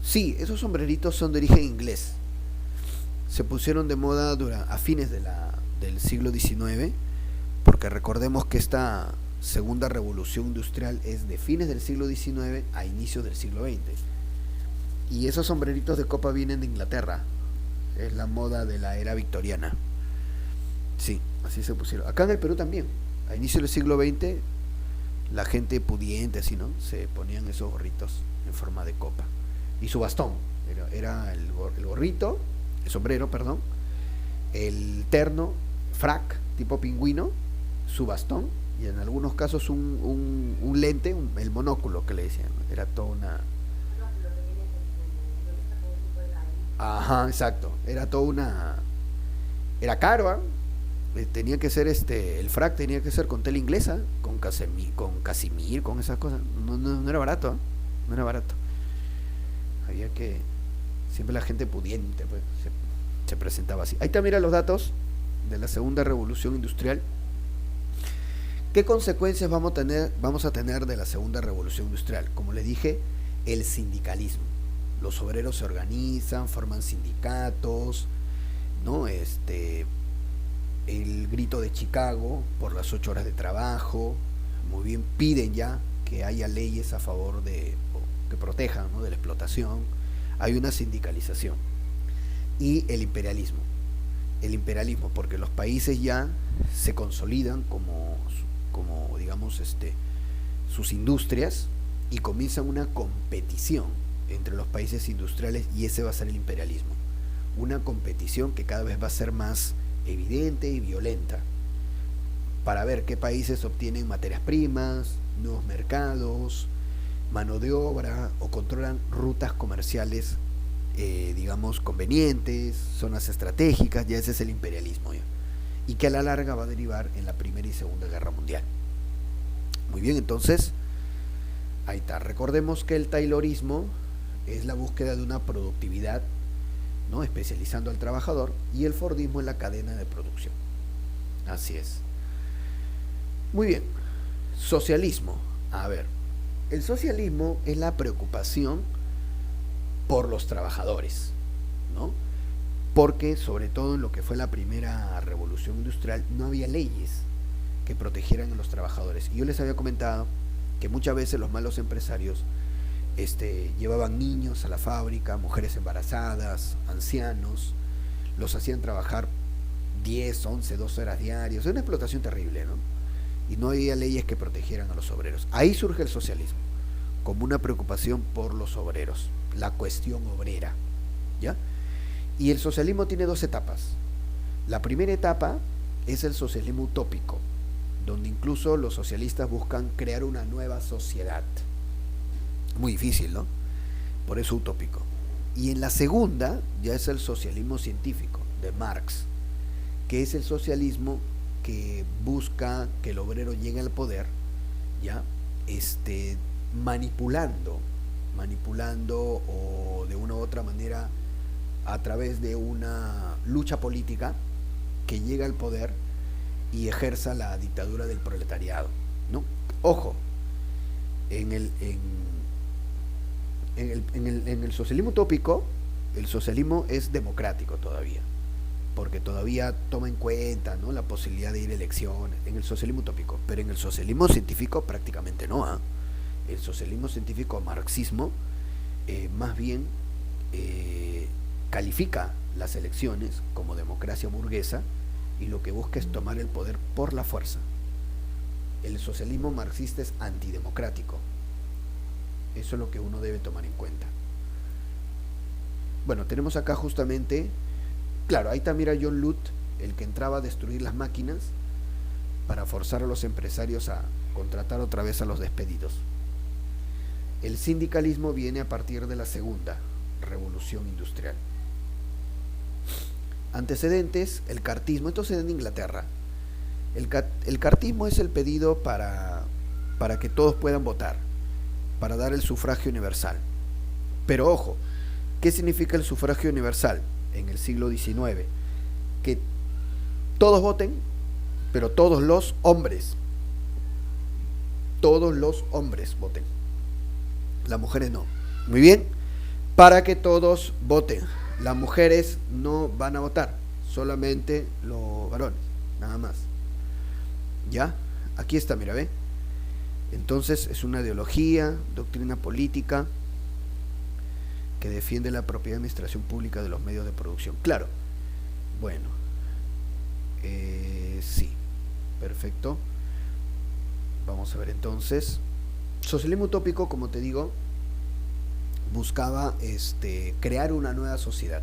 Sí, esos sombreritos son de origen inglés. Se pusieron de moda a fines del siglo XIX, porque recordemos que esta segunda revolución industrial es de fines del siglo XIX a inicios del siglo XX. Y esos sombreritos de copa vienen de Inglaterra. Es la moda de la era victoriana. Sí, así se pusieron. Acá en el Perú también. A inicios del siglo XX, la gente pudiente, así, ¿no? Se ponían esos gorritos en forma de copa. Y su bastón. Era el gorrito, el sombrero, perdón. El terno, frac, tipo pingüino, su bastón. Y en algunos casos un lente, el monóculo que le decían. Era toda una... Ajá, exacto. Era toda una... Era caro, ¿eh? Tenía que ser el frac tenía que ser con tela inglesa, con casimir, con esas cosas. No era barato, ¿eh? No era barato. Había que... Siempre la gente pudiente pues, se presentaba así. Ahí está, mira los datos de la segunda revolución industrial. ¿Qué consecuencias vamos a tener de la segunda revolución industrial? Como les dije, el sindicalismo. Los obreros se organizan, forman sindicatos, ¿no? El grito de Chicago por las 8 horas de trabajo. Muy bien, piden ya que haya leyes a favor que protejan, ¿no?, de la explotación. Hay una sindicalización. Y el imperialismo. El imperialismo, porque los países ya se consolidan como digamos, sus industrias, y comienzan una competición entre los países industriales, y ese va a ser el imperialismo. Una competición que cada vez va a ser más evidente y violenta, para ver qué países obtienen materias primas, nuevos mercados, mano de obra, o controlan rutas comerciales, digamos, convenientes, zonas estratégicas. Ya ese es el imperialismo, ¿ya? Y que a la larga va a derivar en la Primera y Segunda Guerra Mundial. Muy bien, entonces, ahí está. Recordemos que el taylorismo es la búsqueda de una productividad, ¿no?, especializando al trabajador, y el fordismo es la cadena de producción. Así es. Muy bien. Socialismo. A ver, el socialismo es la preocupación por los trabajadores, ¿no? Porque sobre todo en lo que fue la primera revolución industrial no había leyes que protegieran a los trabajadores. Y yo les había comentado que muchas veces los malos empresarios llevaban niños a la fábrica, mujeres embarazadas, ancianos, los hacían trabajar 10, 11, 12 horas diarias. Es una explotación terrible, ¿no? y no había leyes que protegieran a los obreros. Ahí surge el socialismo, como una preocupación por los obreros, la cuestión obrera, ¿ya? Y el socialismo tiene dos etapas. La primera etapa es el socialismo utópico, donde incluso los socialistas buscan crear una nueva sociedad. Muy difícil, ¿no? Por eso utópico. Y en la segunda ya es el socialismo científico, de Marx, que es el socialismo que busca que el obrero llegue al poder, ¿ya? Manipulando o de una u otra manera a través de una lucha política que llega al poder y ejerza la dictadura del proletariado, ¿no? Ojo, en el socialismo utópico, el socialismo es democrático todavía, porque todavía toma en cuenta, ¿no?, la posibilidad de ir a elecciones, en el socialismo utópico, pero en el socialismo científico prácticamente no, ¿eh? El socialismo científico marxismo más bien califica las elecciones como democracia burguesa y lo que busca es tomar el poder por la fuerza. El socialismo marxista es antidemocrático. Eso es lo que uno debe tomar en cuenta. Bueno, tenemos acá justamente, claro, ahí está, mira, John Lutt, el que entraba a destruir las máquinas para forzar a los empresarios a contratar otra vez a los despedidos. El sindicalismo viene a partir de la segunda revolución industrial. Antecedentes, el cartismo. Esto se da en Inglaterra. El cartismo es el pedido para que todos puedan votar, para dar el sufragio universal. Pero ojo, ¿qué significa el sufragio universal en el siglo XIX? Que todos voten, pero todos los hombres voten. Las mujeres no. Muy bien, para que todos voten. Las mujeres no van a votar, solamente los varones, nada más. ¿Ya? Aquí está, mira, ¿ve? Entonces es una ideología, doctrina política que defiende la propiedad y administración pública de los medios de producción. Claro, bueno, sí, perfecto. Vamos a ver entonces. Socialismo utópico, como te digo, buscaba crear una nueva sociedad.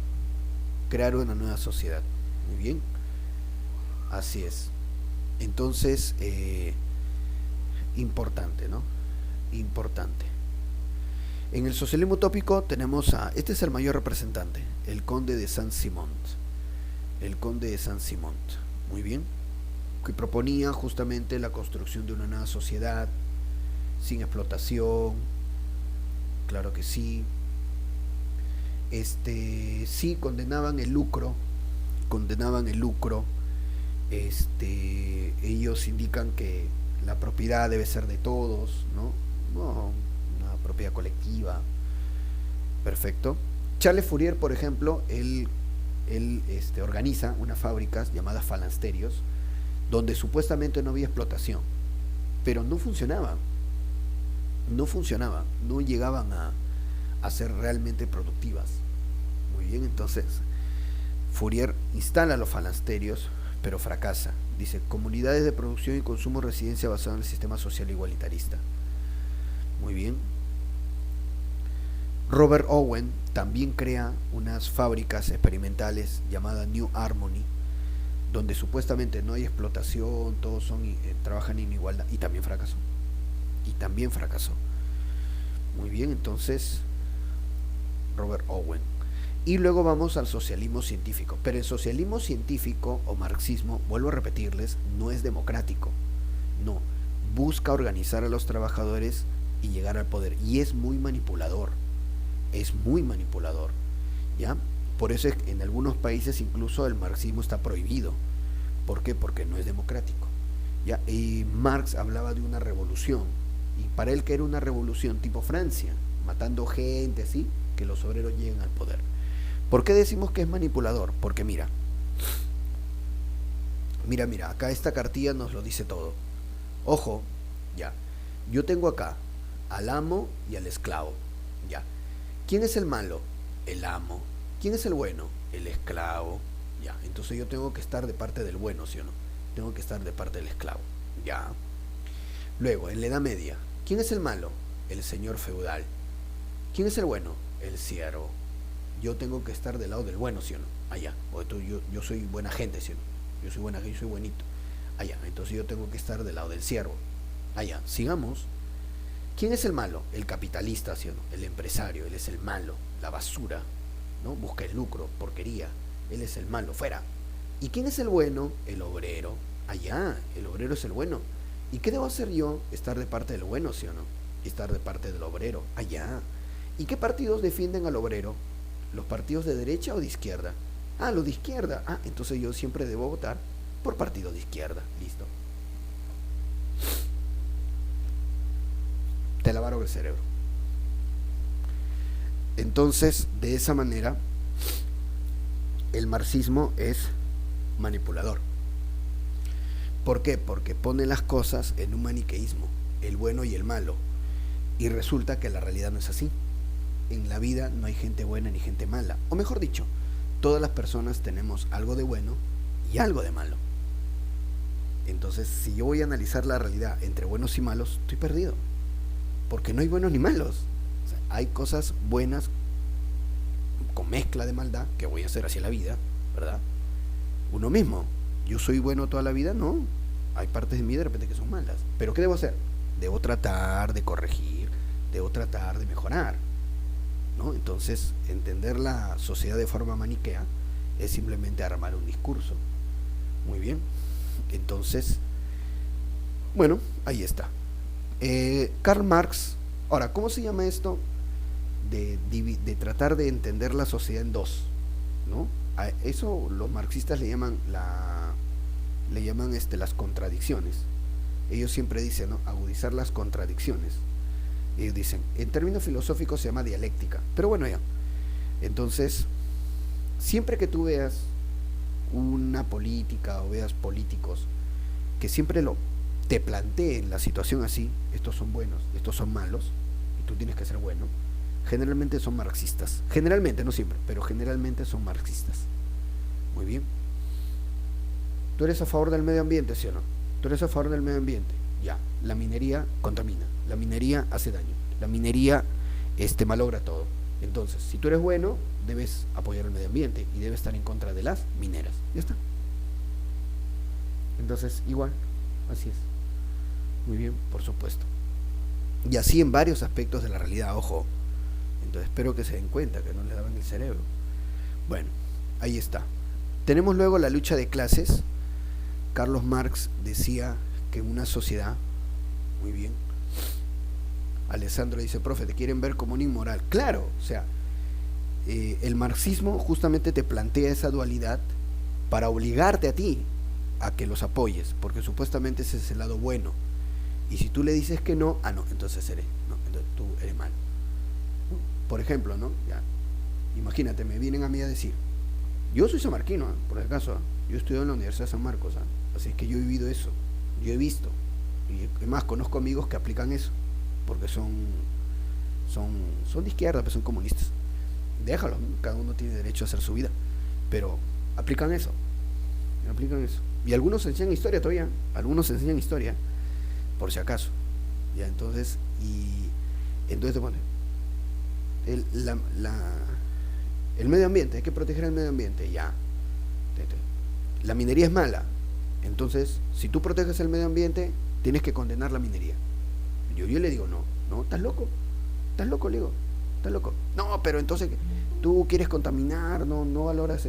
Muy bien, así es. Entonces, importante, ¿no? Importante. En el socialismo utópico tenemos este es el mayor representante, el conde de Saint-Simon. Muy bien, que proponía justamente la construcción de una nueva sociedad sin explotación. Claro que sí. Sí, condenaban el lucro. Ellos indican que la propiedad debe ser de todos, ¿no? No, una propiedad colectiva. Perfecto. Charles Fourier, por ejemplo, él organiza unas fábricas llamadas falansterios, donde supuestamente no había explotación, pero no funcionaba, no llegaban a ser realmente productivas. Muy bien, entonces Fourier instala los falansterios, pero fracasa. Dice: comunidades de producción y consumo, residencia basada en el sistema social igualitarista. Muy bien. Robert Owen también crea unas fábricas experimentales llamadas New Harmony, donde supuestamente no hay explotación, todos trabajan en igualdad, y también fracasó. Muy bien, entonces Robert Owen. Y luego vamos al socialismo científico. Pero el socialismo científico o marxismo, vuelvo a repetirles, no es democrático. No, busca organizar a los trabajadores y llegar al poder. Y es muy manipulador. ¿Ya? Por eso es que en algunos países incluso el marxismo está prohibido. ¿Por qué? Porque no es democrático. ¿Ya? Y Marx hablaba de una revolución. Y para él, que era una revolución tipo Francia, matando gente así, que los obreros lleguen al poder. ¿Por qué decimos que es manipulador? Porque mira, acá esta cartilla nos lo dice todo. Ojo, ya. Yo tengo acá al amo y al esclavo. Ya. ¿Quién es el malo? El amo. ¿Quién es el bueno? El esclavo. Ya. Entonces yo tengo que estar de parte del bueno, ¿sí o no? Tengo que estar de parte del esclavo. Ya. Luego, en la Edad Media, ¿quién es el malo? El señor feudal. ¿Quién es el bueno? El siervo. Yo tengo que estar del lado del bueno, ¿sí o no? Allá. Yo soy buena gente, ¿sí o no? Yo soy buena gente, yo soy buenito. Allá. Entonces yo tengo que estar del lado del siervo. Allá. Sigamos. ¿Quién es el malo? El capitalista, ¿sí o no? El empresario. Él es el malo. La basura, ¿no? Busca el lucro, porquería. Él es el malo. Fuera. ¿Y quién es el bueno? El obrero. Allá. El obrero es el bueno. ¿Y qué debo hacer yo? Estar de parte del bueno, ¿sí o no? Estar de parte del obrero. Allá. ¿Y qué partidos defienden al obrero? ¿Los partidos de derecha o de izquierda? Ah, los de izquierda. Ah, entonces yo siempre debo votar por partido de izquierda. Listo. Te lavaron el cerebro. Entonces, de esa manera, el marxismo es manipulador. ¿Por qué? Porque pone las cosas en un maniqueísmo, el bueno y el malo. Y resulta que la realidad no es así. En la vida no hay gente buena ni gente mala. O mejor dicho, todas las personas tenemos algo de bueno y algo de malo. Entonces, si yo voy a analizar la realidad entre buenos y malos, estoy perdido. Porque no hay buenos ni malos. O sea, hay cosas buenas con mezcla de maldad que voy a hacer hacia la vida, ¿verdad? Uno mismo. Yo soy bueno toda la vida, no. Hay partes de mí de repente que son malas. ¿Pero qué debo hacer? Debo tratar de corregir, debo tratar de mejorar, ¿no? Entonces, entender la sociedad de forma maniquea es simplemente armar un discurso. Muy bien. Entonces, bueno, ahí está. Karl Marx. Ahora, ¿cómo se llama esto? De tratar de entender la sociedad en dos, ¿no? A eso los marxistas le llaman las contradicciones. Ellos siempre dicen, ¿no? Agudizar las contradicciones. Ellos dicen, en términos filosóficos se llama dialéctica. Pero bueno, ya. Entonces, siempre que tú veas una política o veas políticos que siempre te planteen la situación así, estos son buenos, estos son malos, y tú tienes que ser bueno, generalmente son marxistas. Generalmente, no siempre, pero generalmente son marxistas. Muy bien. ¿Tú eres a favor del medio ambiente, sí o no? ¿Tú eres a favor del medio ambiente? Ya. La minería contamina, la minería hace daño, la minería malogra todo. Entonces, si tú eres bueno, debes apoyar el medio ambiente y debes estar en contra de las mineras. Ya está. Entonces, igual, así es. Muy bien, por supuesto. Y así en varios aspectos de la realidad, ojo. Entonces espero que se den cuenta, que no le daban el cerebro. Bueno, ahí está. Tenemos luego la lucha de clases. Carlos Marx decía que en una sociedad, muy bien, Alessandro dice, profe, te quieren ver como un inmoral. Claro, o sea, el marxismo justamente te plantea esa dualidad para obligarte a ti a que los apoyes, porque supuestamente ese es el lado bueno. Y si tú le dices que no, no, entonces entonces tú eres malo. ¿No? Por ejemplo, ¿no? Ya, imagínate, me vienen a mí a decir, yo soy sanmarquino, por si acaso, yo estudié en la Universidad de San Marcos, así es que yo he vivido eso, yo he visto, y además conozco amigos que aplican eso, porque son de izquierda, pero son comunistas. Déjalo, ¿no? Cada uno tiene derecho a hacer su vida, pero aplican eso. Y algunos enseñan historia todavía, por si acaso. Ya, entonces, bueno, el medio ambiente, hay que proteger el medio ambiente, ya. La minería es mala, entonces, si tú proteges el medio ambiente, tienes que condenar la minería. Yo le digo, no, ¿estás loco? Le digo, ¿estás loco? No, pero entonces, tú quieres contaminar, no valoras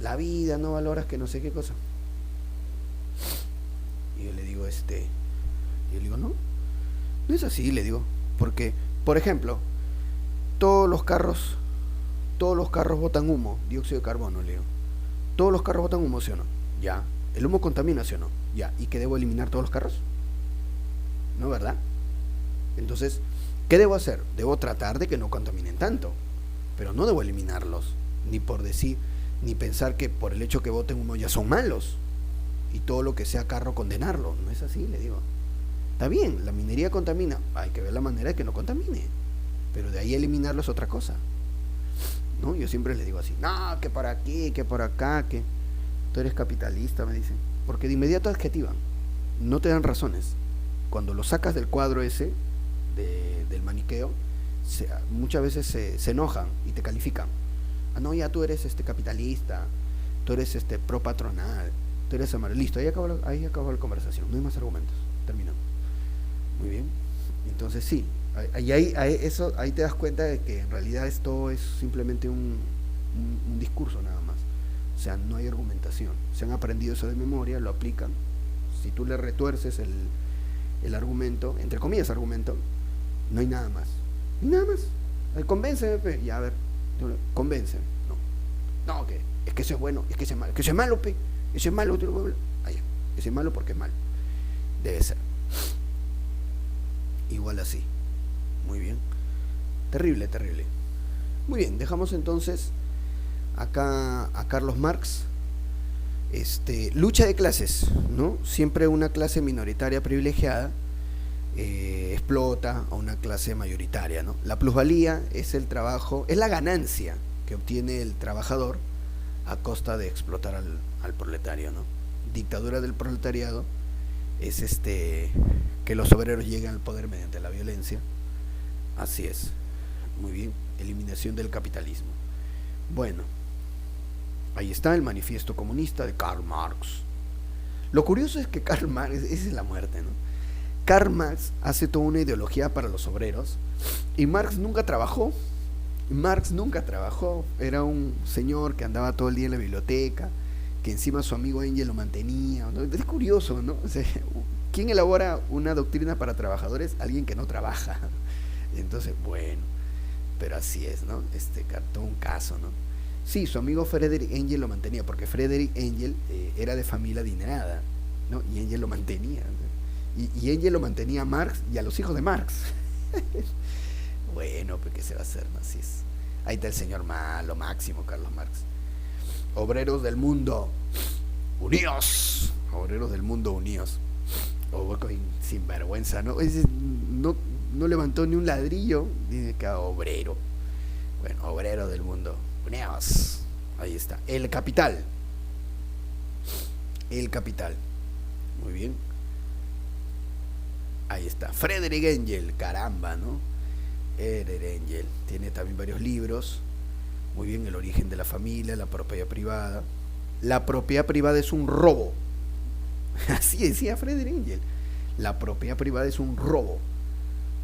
la vida, no valoras que no sé qué cosa. Y yo le digo, no es así, le digo, porque, por ejemplo, todos los carros botan humo, dióxido de carbono, le digo. Todos los carros botan humo, ¿sí o no? Ya. ¿El humo contamina, sí o no? Ya. ¿Y qué debo eliminar todos los carros? ¿No, verdad? Entonces, ¿qué debo hacer? Debo tratar de que no contaminen tanto, pero no debo eliminarlos, ni pensar que por el hecho que boten humo ya son malos, y todo lo que sea carro condenarlo. No es así, le digo. Está bien, la minería contamina, hay que ver la manera de que no contamine, pero de ahí eliminarlo es otra cosa, ¿no? Yo siempre le digo así, no, que por aquí, que por acá, que tú eres capitalista, me dicen, porque de inmediato adjetivan, no te dan razones, cuando lo sacas del cuadro ese, del maniqueo, muchas veces se enojan y te califican. Ah, no, ya tú eres capitalista, tú eres pro patronal, tú eres amarillo. Listo, ahí acabó la conversación, no hay más argumentos, terminó. Muy bien, entonces sí, ahí te das cuenta de que en realidad esto es simplemente un discurso nada más. O sea, no hay argumentación. Se han aprendido eso de memoria, lo aplican. Si tú le retuerces el argumento, entre comillas argumento, no hay nada más. Ni nada más. Convénceme, ya a ver, convénceme. No, que es que eso es bueno, es que eso es malo. Que eso es malo, eso es malo. Eso es malo porque es malo. Debe ser. Igual así. Muy bien. Terrible, terrible. Muy bien, dejamos entonces acá a Carlos Marx. Lucha de clases, ¿no? Siempre una clase minoritaria privilegiada explota a una clase mayoritaria, ¿no? La plusvalía es el trabajo, es la ganancia que obtiene el trabajador a costa de explotar al proletario, ¿no? Dictadura del proletariado es que los obreros lleguen al poder mediante la violencia. Así es. Muy bien. Eliminación del capitalismo. Bueno, ahí está el manifiesto comunista de Karl Marx. Lo curioso es que Karl Marx, esa es la muerte, ¿no? Karl Marx hace toda una ideología para los obreros y Marx nunca trabajó. Era un señor que andaba todo el día en la biblioteca, que encima su amigo Engels lo mantenía, ¿no? Es curioso, ¿no? O sea, ¿quién elabora una doctrina para trabajadores? Alguien que no trabaja. Entonces, bueno, pero así es, ¿no? Todo un caso, ¿no? Sí, su amigo Friedrich Engels lo mantenía, porque Friedrich Engels era de familia adinerada, ¿no? Y Engels lo mantenía, ¿no? Y Engels lo mantenía a Marx y a los hijos de Marx. Bueno, pues ¿qué se va a hacer? ¿No? Así es. Ahí está el señor malo máximo, Carlos Marx. Obreros del mundo, unidos. Obreros del mundo, unidos. Sin vergüenza, ¿no? No levantó ni un ladrillo, dice que obrero. Bueno, obrero del mundo, unidos. Ahí está. El capital. Muy bien. Ahí está. Friedrich Engels, caramba, ¿no? Engels tiene también varios libros. Muy bien, el origen de la familia, la propiedad privada. La propiedad privada es un robo. Así decía Friedrich Engels. La propiedad privada es un robo,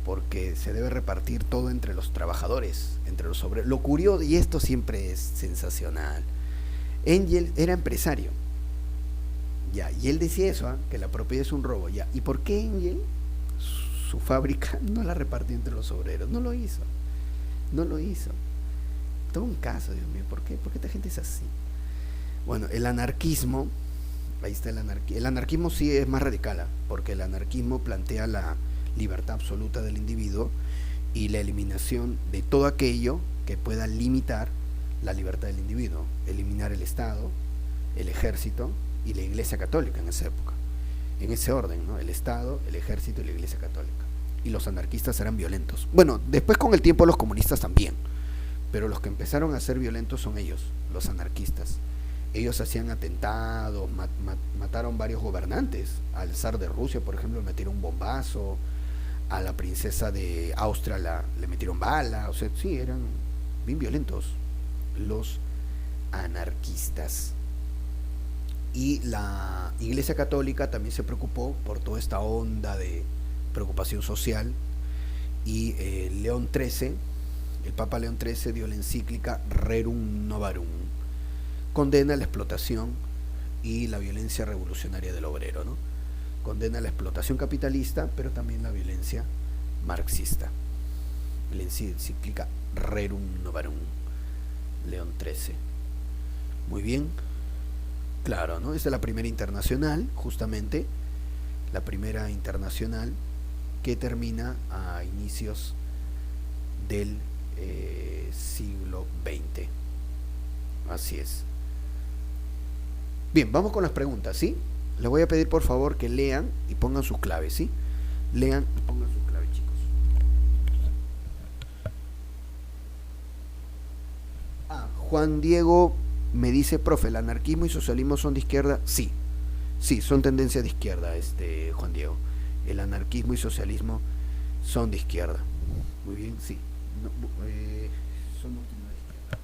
porque se debe repartir todo entre los trabajadores, entre los obreros. Lo curioso, y esto siempre es sensacional, Engels era empresario, ya, y él decía eso, que la propiedad es un robo, ya. ¿Y por qué Engels su fábrica no la repartió entre los obreros? No lo hizo. Todo un caso, Dios mío, ¿por qué esta gente es así? Bueno, el anarquismo, ahí está el anarquismo. El anarquismo sí es más radical, porque el anarquismo plantea la libertad absoluta del individuo y la eliminación de todo aquello que pueda limitar la libertad del individuo, eliminar el Estado, el ejército y la Iglesia Católica en esa época, en ese orden, ¿no? El Estado, el ejército y la Iglesia Católica. Y los anarquistas eran violentos. Bueno, después con el tiempo los comunistas también, pero los que empezaron a ser violentos son ellos, los anarquistas. Ellos hacían atentados, mataron varios gobernantes. Al zar de Rusia, por ejemplo, le metieron un bombazo. A la princesa de Austria le metieron bala. O sea, sí, eran bien violentos los anarquistas. Y la Iglesia Católica también se preocupó por toda esta onda de preocupación social. Y León XIII, el Papa León XIII, dio la encíclica Rerum Novarum. Condena la explotación y la violencia revolucionaria del obrero, ¿no? Condena la explotación capitalista, pero también la violencia marxista. La encíclica Rerum Novarum, León XIII. Muy bien. Claro, ¿no? Esta es la primera internacional, justamente, la primera internacional que termina a inicios del siglo XX. Así es. Bien, vamos con las preguntas, ¿sí? Les voy a pedir por favor que lean y pongan sus claves, ¿sí? Lean y pongan sus claves, chicos. Juan Diego me dice, profe, ¿el anarquismo y socialismo son de izquierda? Sí, son tendencias de izquierda, Juan Diego. el anarquismo y socialismo son de izquierda. Muy bien, sí. No, son doctrina de izquierda.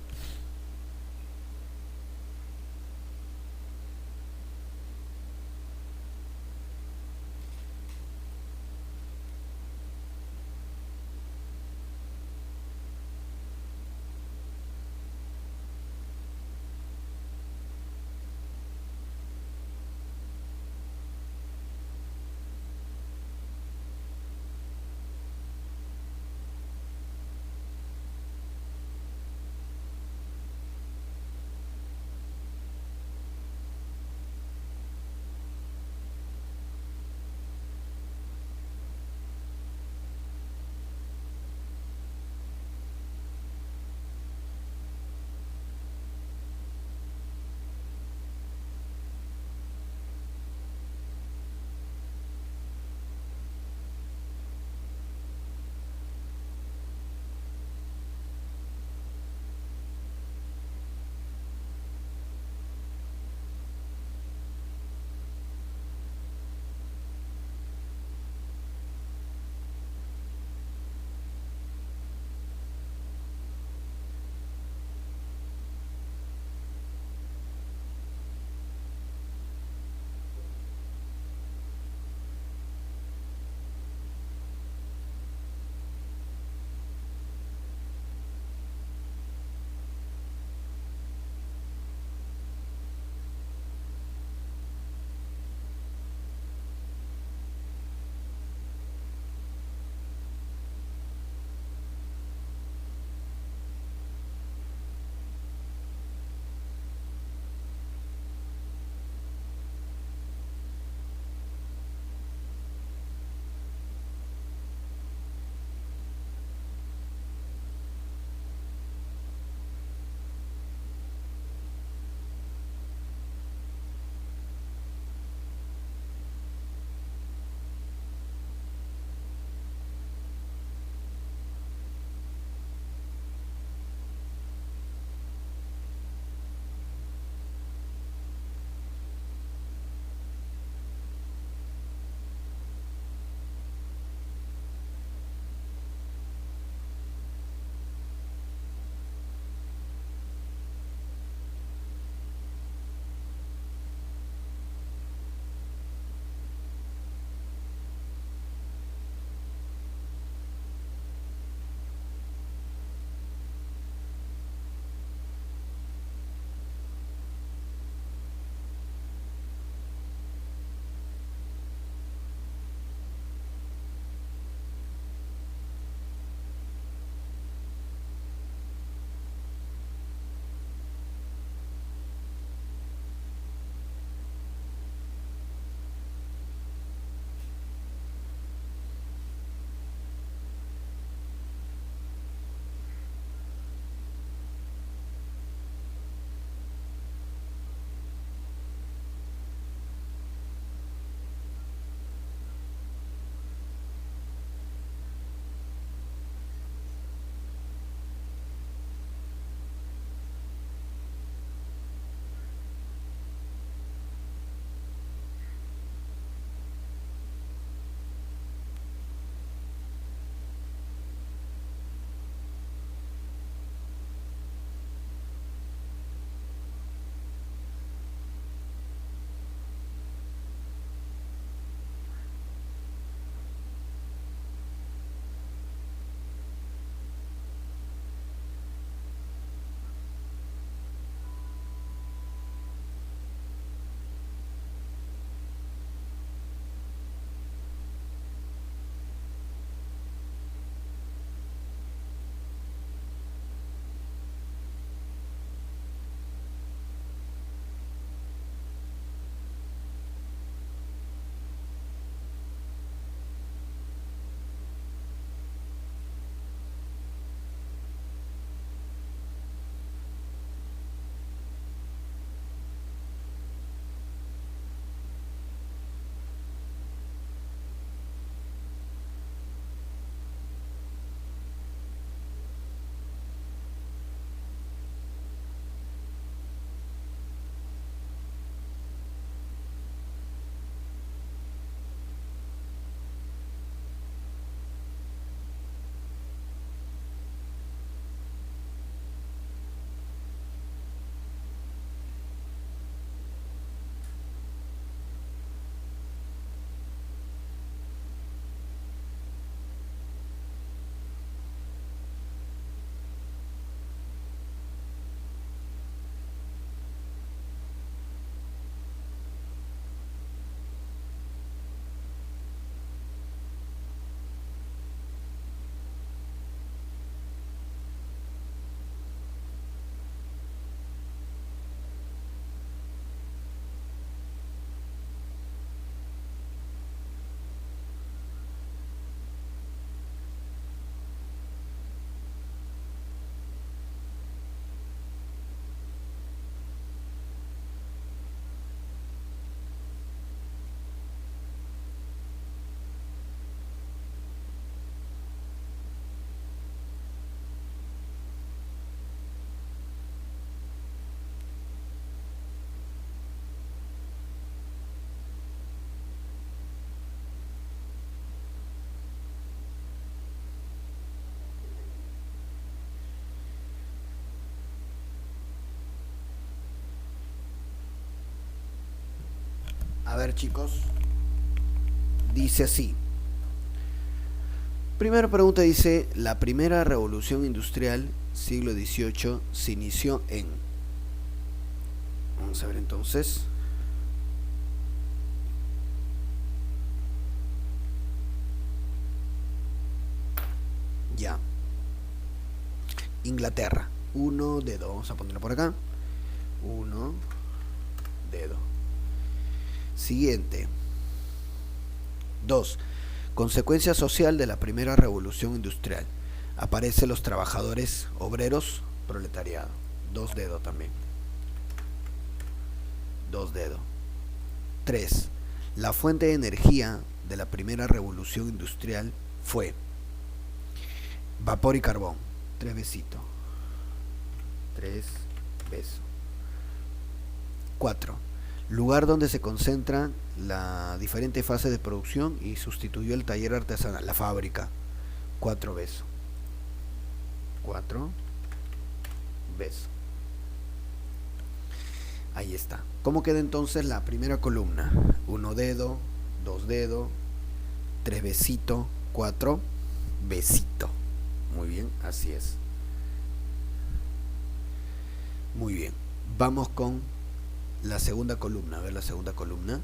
A ver, chicos, dice así. Primera pregunta dice, la primera revolución industrial, siglo XVIII, se inició en... Vamos a ver entonces. Ya. Inglaterra. 1 dedo. Vamos a ponerlo por acá. 1 dedo. Siguiente. 2. Consecuencia social de la primera revolución industrial. Aparecen los trabajadores, obreros, proletariado. 2 dedos también. 2 dedos. 3. La fuente de energía de la primera revolución industrial fue vapor y carbón. 3 besitos. 3 besos. 4. Lugar donde se concentran la diferente fase de producción y sustituyó el taller artesanal, la fábrica. 4 besos. 4 besos. Ahí está. ¿Cómo queda entonces la primera columna? 1 dedo, 2 dedos, 3 besitos, 4 besitos. Muy bien, así es. Muy bien. Vamos con la segunda columna. A ver la segunda columna.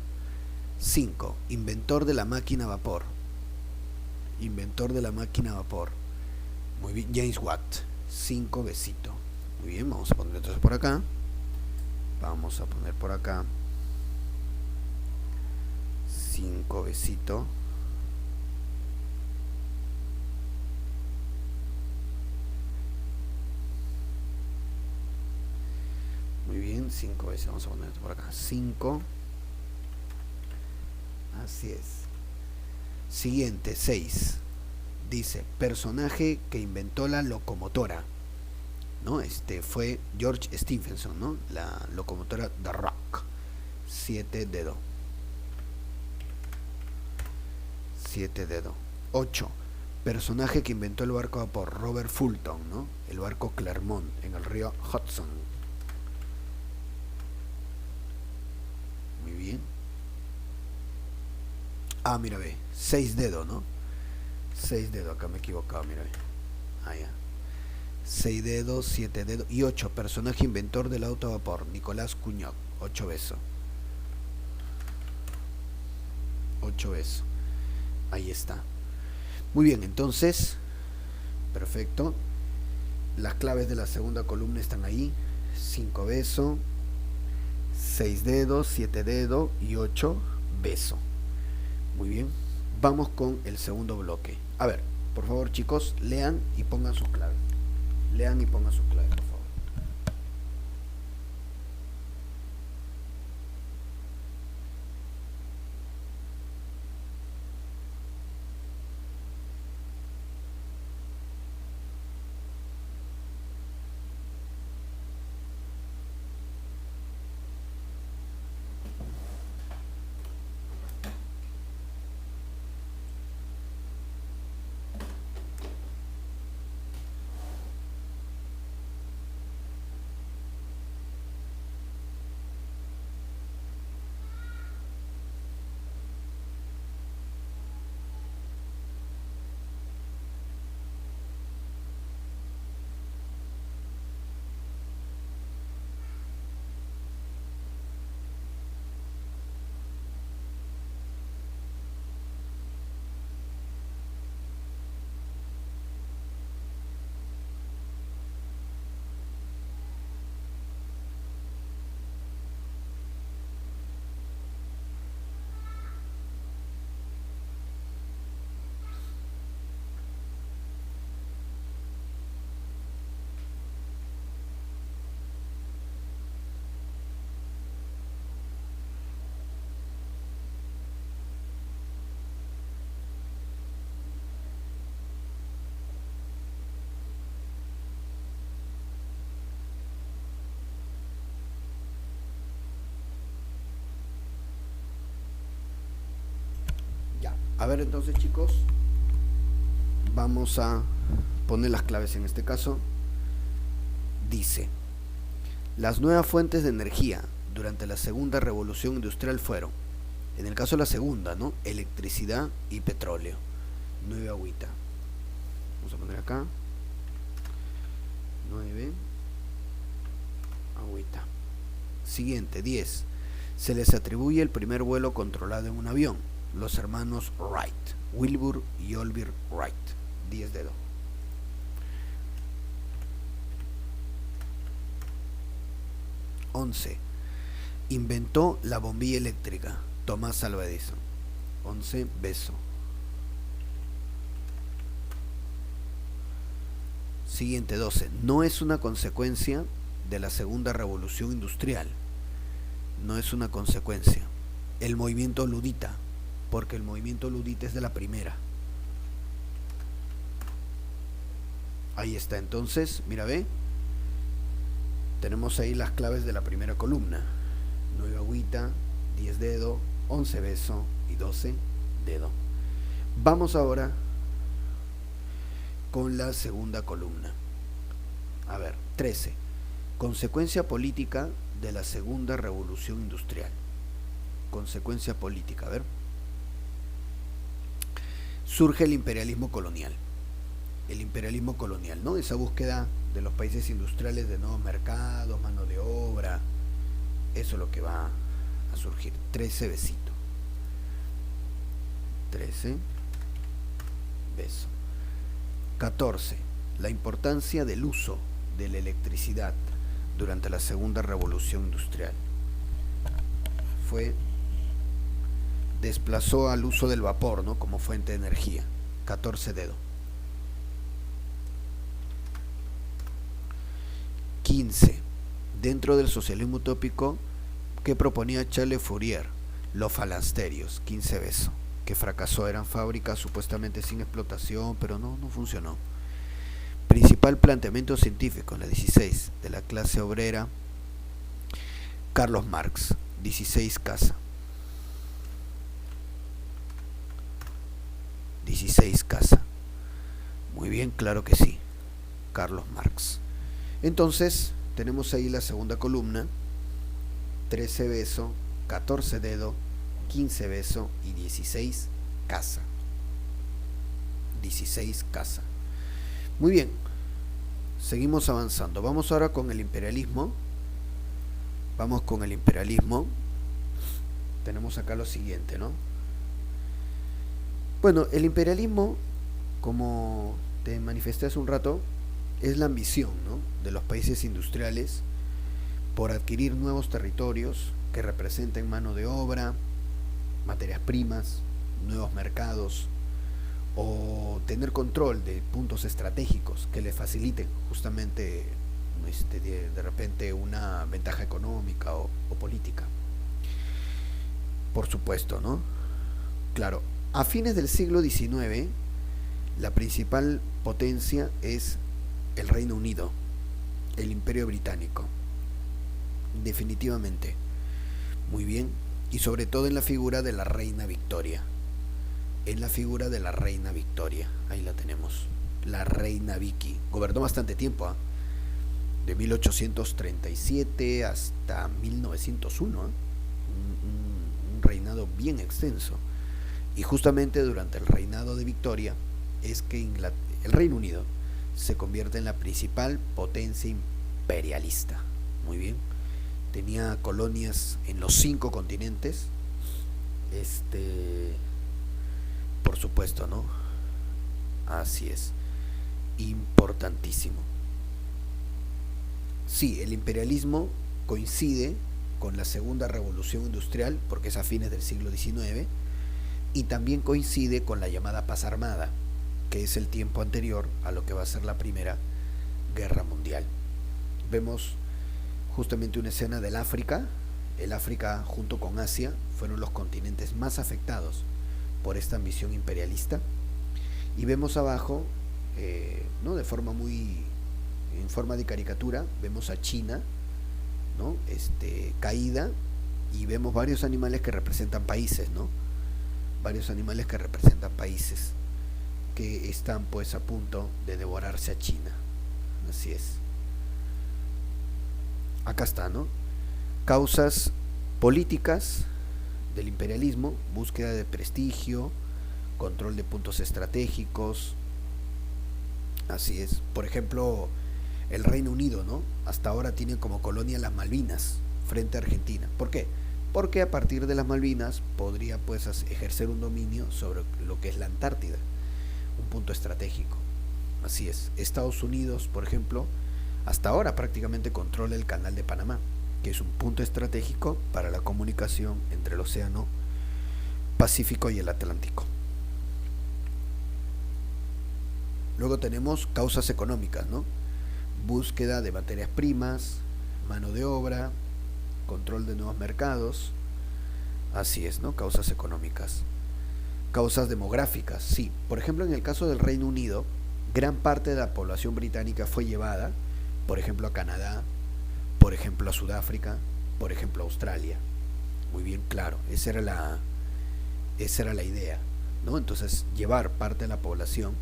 5. Inventor de la máquina a vapor. Inventor de la máquina a vapor. Muy bien. James Watt. 5 besitos. Muy bien. Vamos a poner entonces por acá. Vamos a poner por acá 5 besitos. Muy bien, 5 veces. Vamos a poner esto por acá. 5. Así es. Siguiente, 6. Dice, personaje que inventó la locomotora. ¿No? Fue George Stephenson, ¿no? La locomotora The Rock. 7 dedos. 7 dedos. 8. Personaje que inventó el barco a vapor. Robert Fulton, ¿no? El barco Clermont en el río Hudson. Muy bien. Ah, mira, ve. 6 dedos, ¿no? 6 dedos. Acá me he equivocado, mira, ve. Ah, ya. 6 dedos, 7 dedos y 8. Personaje inventor del auto a vapor. Nicolás Cugnot. 8 besos. 8 besos. Ahí está. Muy bien, entonces. Perfecto. Las claves de la segunda columna están ahí. 5 besos. 6 dedos, 7 dedos y 8 besos. Muy bien. Vamos con el segundo bloque. A ver, por favor, chicos, lean y pongan sus claves. Lean y pongan sus claves, por favor. A ver, entonces, chicos, vamos a poner las claves en este caso. Dice, las nuevas fuentes de energía durante la segunda revolución industrial fueron En el caso de la segunda, ¿no? Electricidad y petróleo. 9 agüita. Vamos a poner acá. 9 agüita. Siguiente, 10. Se les atribuye el primer vuelo controlado en un avión. Los hermanos Wright, Wilbur y Orville Wright. 10 dedos. 11. Inventó la bombilla eléctrica. Thomas Alva Edison. 11 beso. Siguiente, 12. No es una consecuencia de la segunda revolución industrial. No es una consecuencia. El movimiento ludita, porque el movimiento ludita es de la primera. Ahí está, entonces, mira, ve. Tenemos ahí las claves de la primera columna. 9 agüita, 10 dedo, 11 beso y 12 dedo. Vamos ahora con la segunda columna. A ver, 13. Consecuencia política de la segunda revolución industrial. Consecuencia política, a ver. Surge el imperialismo colonial. El imperialismo colonial, ¿no? Esa búsqueda de los países industriales de nuevos mercados, mano de obra. Eso es lo que va a surgir. 13 besito. 13 beso. 14. La importancia del uso de la electricidad durante la segunda revolución industrial. Desplazó al uso del vapor, ¿no? Como fuente de energía. 14 dedo. 15. Dentro del socialismo utópico que proponía Charles Fourier, los falansterios. 15 beso. Que fracasó, eran fábricas supuestamente sin explotación, pero no funcionó. Principal planteamiento científico en la 16 de la clase obrera, Carlos Marx. 16 casa. 16 casa. Muy bien, claro que sí. Carlos Marx. Entonces, tenemos ahí la segunda columna. 13 beso, 14 dedo, 15 beso y 16 casa. 16 casa. Muy bien. Seguimos avanzando. Vamos ahora con el imperialismo. Vamos con el imperialismo. Tenemos acá lo siguiente, ¿no? Bueno, el imperialismo, como te manifesté hace un rato, es la ambición, ¿no?, de los países industriales por adquirir nuevos territorios que representen mano de obra, materias primas, nuevos mercados, o tener control de puntos estratégicos que les faciliten justamente de repente una ventaja económica o política. Por supuesto, ¿no? Claro, a fines del siglo XIX, la principal potencia es el Reino Unido, el Imperio Británico. Definitivamente. Muy bien. Y sobre todo en la figura de la Reina Victoria. En la figura de la Reina Victoria. Ahí la tenemos. La Reina Vicky. Gobernó bastante tiempo, ¿eh? De 1837 hasta 1901. Un reinado bien extenso. Y justamente durante el reinado de Victoria es que el Reino Unido se convierte en la principal potencia imperialista. Muy bien. Tenía colonias en los 5 continentes. Por supuesto, ¿no? Así es. Importantísimo. Sí, el imperialismo coincide con la segunda revolución industrial, porque es a fines del siglo XIX, y también coincide con la llamada paz armada, que es el tiempo anterior a lo que va a ser la Primera Guerra Mundial. Vemos justamente una escena del África. El África junto con Asia fueron los continentes más afectados por esta ambición imperialista. Y vemos abajo, ¿no?, en forma de caricatura, vemos a China, ¿no?, caída, y vemos varios animales que representan países, ¿no? Varios animales que representan países que están pues a punto de devorarse a China. Así es. Acá está, ¿no? Causas políticas del imperialismo: búsqueda de prestigio, control de puntos estratégicos. Así es. Por ejemplo, el Reino Unido, ¿no? Hasta ahora tiene como colonia las Malvinas frente a Argentina. ¿Por qué? Porque a partir de las Malvinas podría pues ejercer un dominio sobre lo que es la Antártida, un punto estratégico. Así es. Estados Unidos, por ejemplo, hasta ahora prácticamente controla el Canal de Panamá, que es un punto estratégico para la comunicación entre el Océano Pacífico y el Atlántico. Luego tenemos causas económicas, ¿no? Búsqueda de materias primas, mano de obra, control de nuevos mercados. Así es, ¿no? Causas económicas. Causas demográficas, sí. Por ejemplo, en el caso del Reino Unido, gran parte de la población británica fue llevada, por ejemplo, a Canadá, por ejemplo, a Sudáfrica, por ejemplo, a Australia. Muy bien, claro, esa era la idea, ¿no? Entonces, llevar parte de la población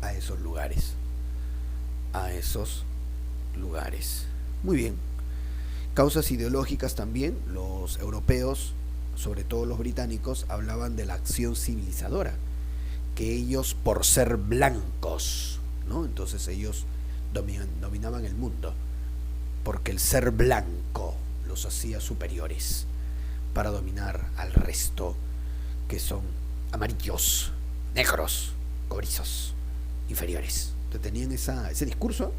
a esos lugares. Muy bien. Causas ideológicas también. Los europeos, sobre todo los británicos, hablaban de la acción civilizadora, que ellos, por ser blancos, ¿no? Entonces ellos dominaban el mundo, porque el ser blanco los hacía superiores para dominar al resto, que son amarillos, negros, cobrizos, inferiores. Entonces tenían ese discurso,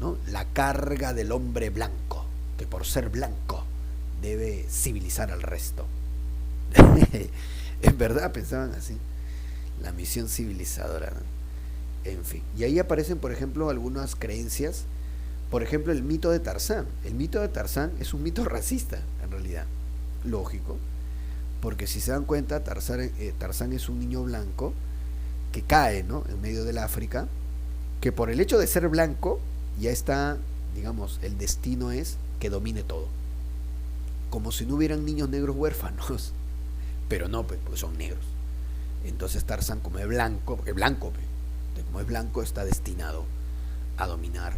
¿no? La carga del hombre blanco, que por ser blanco debe civilizar al resto. En verdad pensaban así, la misión civilizadora, ¿no? En fin, y ahí aparecen, por ejemplo, algunas creencias. Por ejemplo, el mito de Tarzán. El mito de Tarzán es un mito racista, en realidad. Lógico, porque si se dan cuenta, Tarzán es un niño blanco que cae, ¿no?, en medio del África, que por el hecho de ser blanco ya está, digamos, el destino es que domine todo, como si no hubieran niños negros huérfanos, pero no, pues, porque son negros. Entonces Tarzán, como es blanco, porque blanco, pues, como es blanco, está destinado a dominar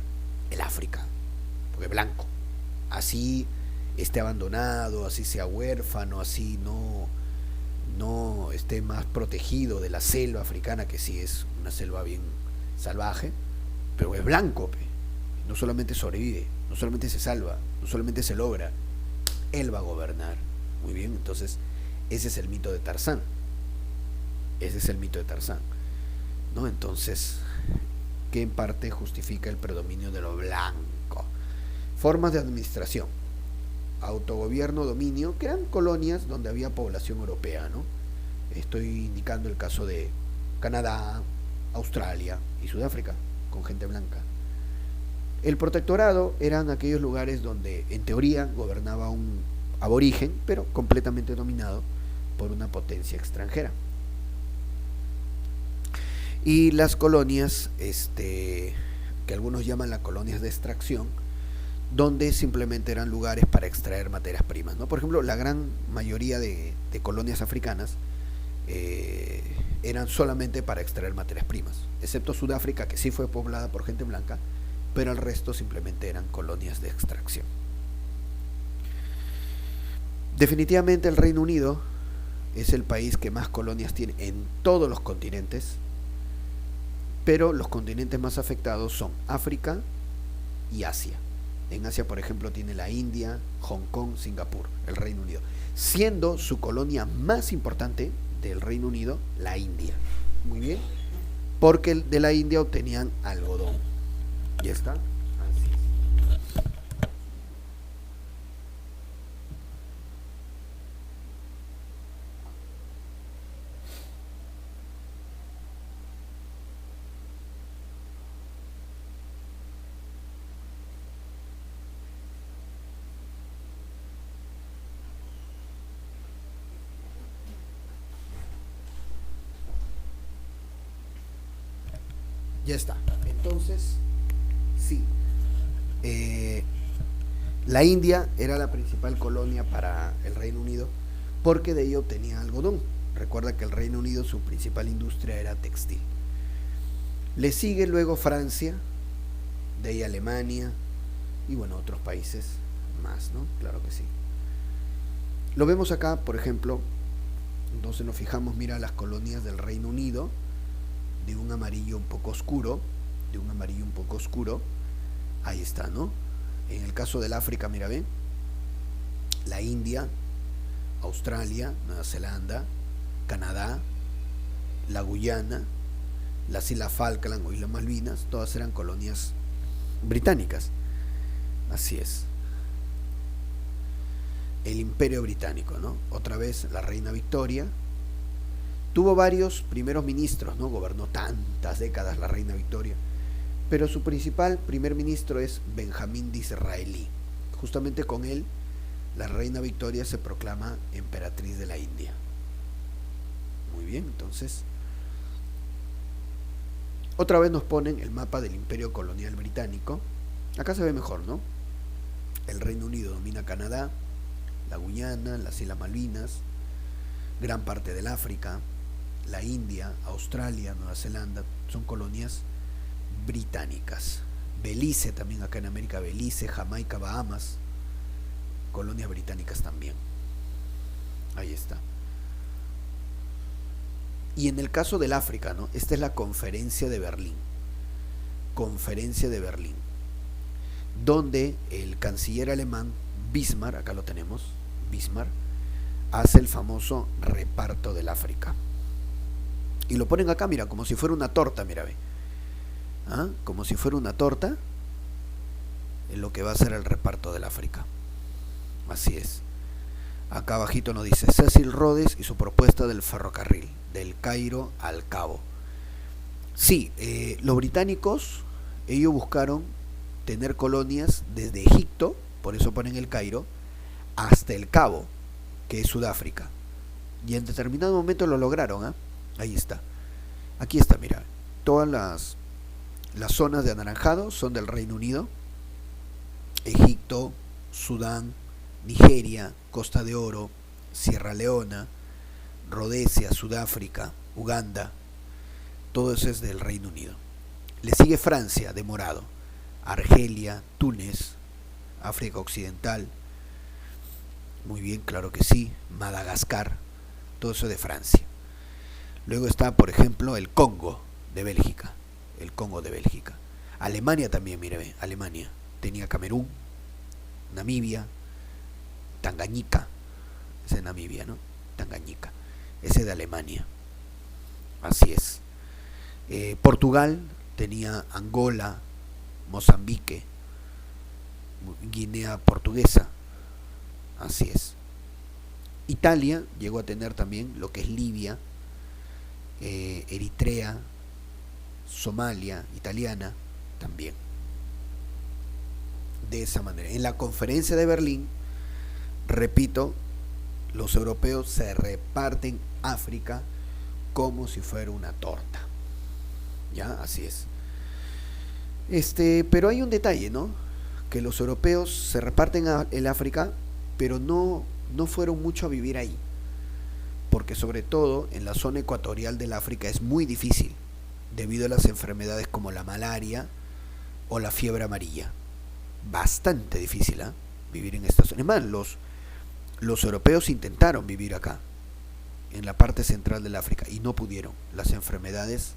el África, porque blanco, así esté abandonado, así sea huérfano, así no esté más protegido de la selva africana, que sí es una selva bien salvaje, pero es blanco, no solamente sobrevive, no solamente se salva, no solamente se logra, él va a gobernar. Muy bien, entonces ese es el mito de Tarzán, ¿no? Entonces, que en parte justifica el predominio de lo blanco. Formas de administración: autogobierno, dominio, que eran colonias donde había población europea, ¿no? Estoy indicando el caso de Canadá, Australia y Sudáfrica, con gente blanca. El protectorado eran aquellos lugares donde en teoría gobernaba un aborigen, pero completamente dominado por una potencia extranjera. Y las colonias, que algunos llaman las colonias de extracción, donde simplemente eran lugares para extraer materias primas, ¿no? Por ejemplo, la gran mayoría de colonias africanas eran solamente para extraer materias primas, excepto Sudáfrica, que sí fue poblada por gente blanca, pero el resto simplemente eran colonias de extracción. Definitivamente el Reino Unido es el país que más colonias tiene en todos los continentes, pero los continentes más afectados son África y Asia. En Asia, por ejemplo, tiene la India, Hong Kong, Singapur, el Reino Unido, siendo su colonia más importante del Reino Unido la India. Muy bien, porque de la India obtenían algodón. ¿Ya está? Así es. Ya está. Entonces, sí. La India era la principal colonia para el Reino Unido porque de ello obtenía algodón. Recuerda que el Reino Unido, su principal industria era textil. Le sigue luego Francia, de ahí Alemania y bueno, otros países más, ¿no? Claro que sí. Lo vemos acá, por ejemplo, entonces nos fijamos, mira las colonias del Reino Unido, de un amarillo un poco oscuro, ahí está, ¿no? En el caso del África, mira, ven, la India, Australia, Nueva Zelanda, Canadá, la Guyana, las Islas Falkland o Islas Malvinas, todas eran colonias británicas. Así es. El Imperio Británico, ¿no? Otra vez la reina Victoria. Tuvo varios primeros ministros, ¿no? Gobernó tantas décadas la reina Victoria. Pero su principal primer ministro es Benjamín Disraeli. Justamente con él, la reina Victoria se proclama emperatriz de la India. Muy bien, entonces. Otra vez nos ponen el mapa del Imperio Colonial Británico. Acá se ve mejor, ¿no? El Reino Unido domina Canadá, la Guyana, las Islas Malvinas, gran parte del África, la India, Australia, Nueva Zelanda, son colonias británicas. Belice también acá en América, Belice, Jamaica, Bahamas, colonias británicas también. Ahí está. Y en el caso del África, ¿no? Esta es la Conferencia de Berlín. Conferencia de Berlín. Donde el canciller alemán Bismarck, acá lo tenemos, Bismarck, hace el famoso reparto del África. Y lo ponen acá, mira, como si fuera una torta, mira, ve. ¿Ah? Como si fuera una torta, en lo que va a ser el reparto del África. Así es. Acá abajito nos dice Cecil Rhodes y su propuesta del ferrocarril, del Cairo al Cabo. Sí, los británicos, ellos buscaron tener colonias desde Egipto, por eso ponen el Cairo, hasta el Cabo, que es Sudáfrica. Y en determinado momento lo lograron, ¿eh? Ahí está. Aquí está, mira. Todas las zonas de anaranjado son del Reino Unido. Egipto, Sudán, Nigeria, Costa de Oro, Sierra Leona, Rodesia, Sudáfrica, Uganda. Todo eso es del Reino Unido. Le sigue Francia, de morado. Argelia, Túnez, África Occidental. Muy bien, claro que sí. Madagascar. Todo eso de Francia. Luego está, por ejemplo, el Congo de Bélgica. El Congo de Bélgica. Alemania también, mire, Alemania. Tenía Camerún, Namibia, Tangañica. Ese es Namibia, ¿no? Tangañica. Ese de Alemania. Así es. Portugal tenía Angola, Mozambique, Guinea Portuguesa. Así es. Italia llegó a tener también lo que es Libia, Eritrea, Somalia, italiana también. De esa manera. En la conferencia de Berlín, repito, los europeos se reparten África como si fuera una torta. Ya, así es. Pero hay un detalle, ¿no? Que los europeos se reparten el África, pero no fueron mucho a vivir ahí. Porque sobre todo en la zona ecuatorial del África es muy difícil, debido a las enfermedades como la malaria o la fiebre amarilla. Bastante difícil, ¿eh? Vivir en esta zona. Es más, los europeos intentaron vivir acá, en la parte central del África, y no pudieron. Las enfermedades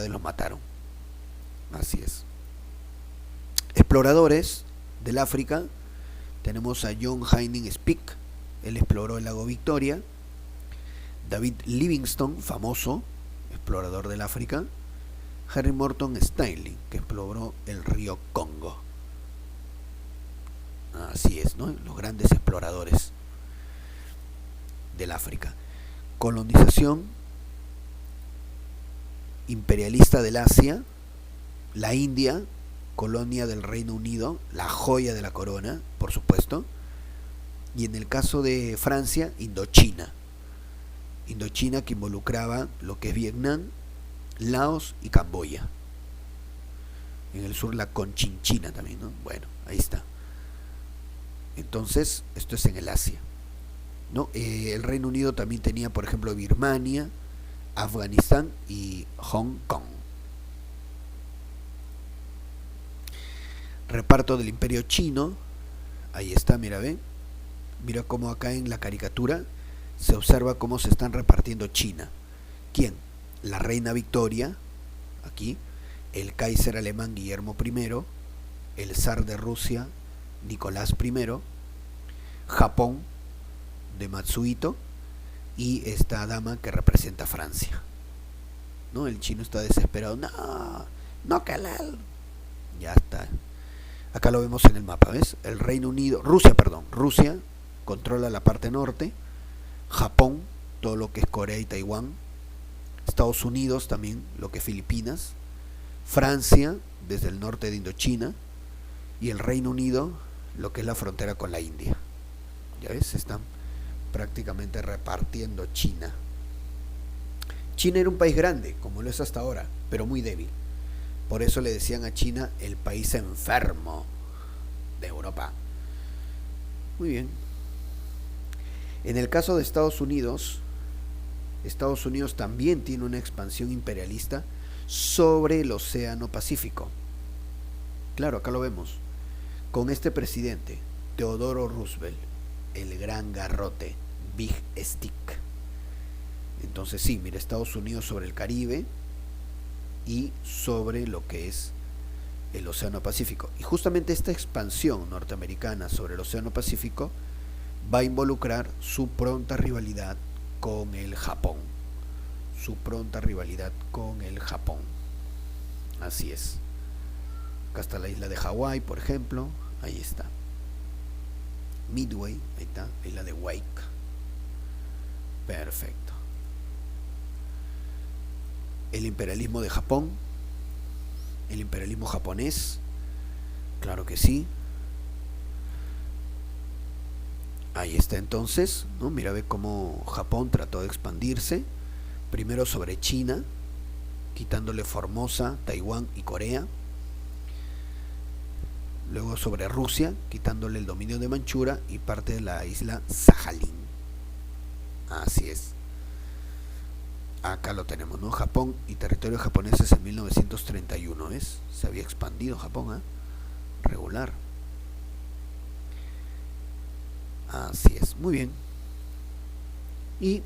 los mataron. Así es. Exploradores del África, tenemos a John Haining Speke, él exploró el lago Victoria. David Livingstone, famoso explorador del África. Henry Morton Stanley, que exploró el río Congo. Así es, ¿no? Los grandes exploradores del África. Colonización imperialista del Asia, la India, colonia del Reino Unido, la joya de la corona, por supuesto. Y en el caso de Francia, Indochina. Indochina, que involucraba lo que es Vietnam, Laos y Camboya. En el sur la Conchinchina también, ¿no? Bueno, ahí está. Entonces, esto es en el Asia, ¿no? El Reino Unido también tenía, por ejemplo, Birmania, Afganistán y Hong Kong. Reparto del Imperio Chino. Ahí está, mira, ve. Mira cómo acá en la caricatura se observa cómo se están repartiendo China. ¿Quién? La reina Victoria, aquí, el Kaiser alemán Guillermo I, el zar de Rusia Nicolás I, Japón de Matsuhito y esta dama que representa a Francia. ¿No? El chino está desesperado. No, Calal. Ya está. Acá lo vemos en el mapa, ¿ves? El Reino Unido, Rusia controla la parte norte, Japón, todo lo que es Corea y Taiwán, Estados Unidos también, lo que es Filipinas, Francia, desde el norte de Indochina, y el Reino Unido, lo que es la frontera con la India. Ya ves, están prácticamente repartiendo China. China era un país grande, como lo es hasta ahora, pero muy débil. Por eso le decían a China el país enfermo de Europa. Muy bien. En el caso de Estados Unidos también tiene una expansión imperialista sobre el Océano Pacífico. Claro, acá lo vemos. Con este presidente, Theodore Roosevelt, el gran garrote, Big Stick. Entonces sí, mira, Estados Unidos sobre el Caribe y sobre lo que es el Océano Pacífico. Y justamente esta expansión norteamericana sobre el Océano Pacífico va a involucrar su pronta rivalidad con el Japón. Así es. Acá está la isla de Hawái, por ejemplo. Ahí está. Midway, ahí está, la isla de Wake. Perfecto. El imperialismo de Japón, el imperialismo japonés, claro que sí. Ahí está entonces, ¿no? Mira, ve cómo Japón trató de expandirse, primero sobre China, quitándole Formosa, Taiwán y Corea, luego sobre Rusia, quitándole el dominio de Manchuria y parte de la isla Sajalín. Así es. Acá lo tenemos, ¿no? Japón y territorios japoneses en 1931, ¿ves? Se había expandido Japón, ¿eh? Regular. Así es, muy bien. Y